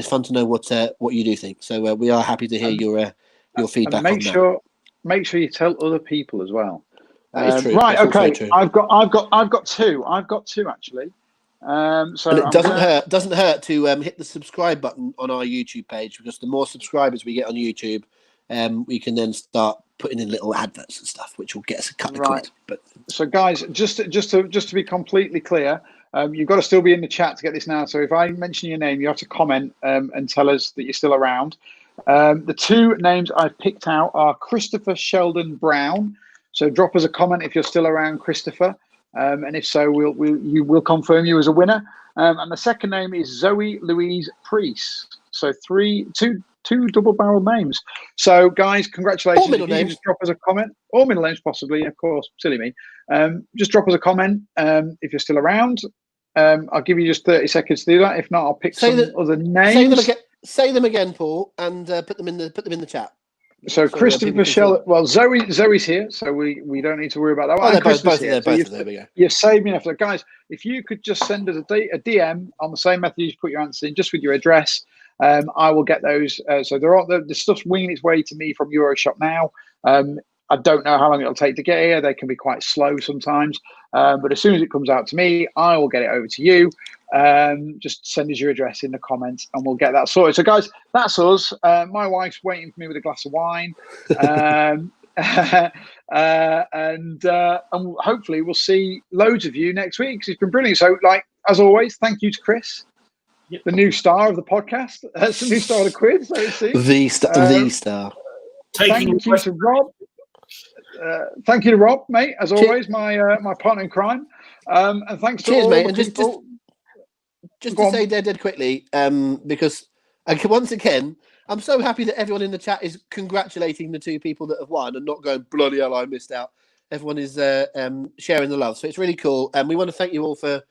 fun to know what you do think. So we are happy to hear your feedback. And make sure you tell other people as well. That is true. Right. That's okay. True. I've got 2. I've got 2 actually. So and it doesn't hurt to hit the subscribe button on our YouTube page, because the more subscribers we get on YouTube, we can then start putting in little adverts and stuff, which will get us a couple of quid. But so, guys, just to be completely clear, you've got to still be in the chat to get this now. So if I mention your name, you have to comment and tell us that you're still around. The 2 names I've picked out are Christopher Sheldon Brown. So drop us a comment if you're still around, Christopher. And if so, we'll confirm you as a winner. And the second name is Zoe Louise Priest. So two double-barrel names. So, guys, congratulations. Or middle names. Just drop us a comment. Or middle names, possibly, of course. Silly me. Just drop us a comment if you're still around. I'll give you just 30 seconds to do that. If not, I'll pick some other names. say them again, Paul, and put them in the chat. So Christopher Shell. Well, Zoe's here, so we don't need to worry about that. Oh, And they're both here. there. There we go. You've saved me enough. So guys, if you could just send us a DM on the same method you put your answer in, just with your address, I will get those. So the stuff's winging its way to me from Euroshop now. I don't know how long it'll take to get here. They can be quite slow sometimes. But as soon as it comes out to me, I will get it over to you. Just send us your address in the comments and we'll get that sorted. So guys, that's us. My wife's waiting for me with a glass of wine. And hopefully we'll see loads of you next week. It's been brilliant. So as always, thank you to Chris. Yep. The new star of the podcast. That's the new star of the quiz. So the star. Thank you to Rob. Thank you to Rob, mate. As always, my partner in crime. And thanks to all mate. the and people. Just to say dead quickly, because once again, I'm so happy that everyone in the chat is congratulating the two people that have won and not going, bloody hell, I missed out. Everyone is sharing the love. So it's really cool. And we want to thank you all for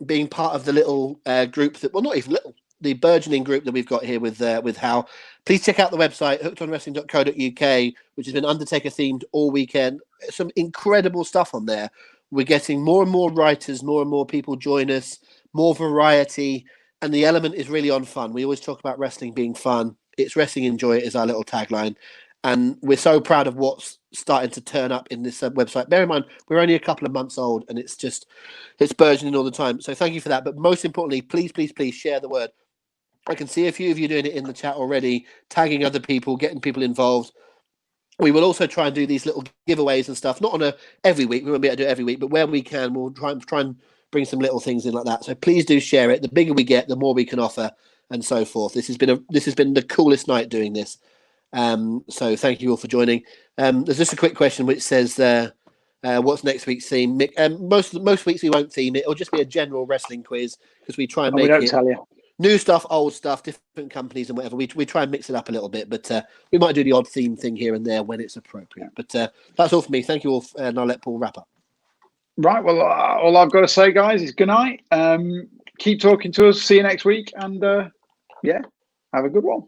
being part of the little group that, well, not even little, the burgeoning group that we've got here with Hal. Please check out the website, hookedonwrestling.co.uk, which has been Undertaker themed all weekend. Some incredible stuff on there. We're getting more and more writers, more and more people join us, more variety, and the element is really on fun. We always talk about wrestling being fun. It's wrestling, enjoy it is our little tagline. And we're so proud of what's starting to turn up in this website. Bear in mind, we're only a couple of months old and it's burgeoning all the time. So thank you for that. But most importantly, please, please, please share the word. I can see a few of you doing it in the chat already, tagging other people, getting people involved. We will also try and do these little giveaways and stuff, not on every week. We won't be able to do it every week, but where we can, we'll try and bring some little things in like that. So please do share it. The bigger we get, the more we can offer and so forth. This has been the coolest night doing this. So thank you all for joining. There's just a quick question which says, what's next week's theme? Most weeks we won't theme it. It'll just be a general wrestling quiz because we try and make it tell you. New stuff, old stuff, different companies and whatever. We try and mix it up a little bit, but we might do the odd theme thing here and there when it's appropriate. But that's all for me. Thank you all, and I'll let Paul wrap up. Right. Well, all I've got to say, guys, is good night. Keep talking to us. See you next week, and have a good one.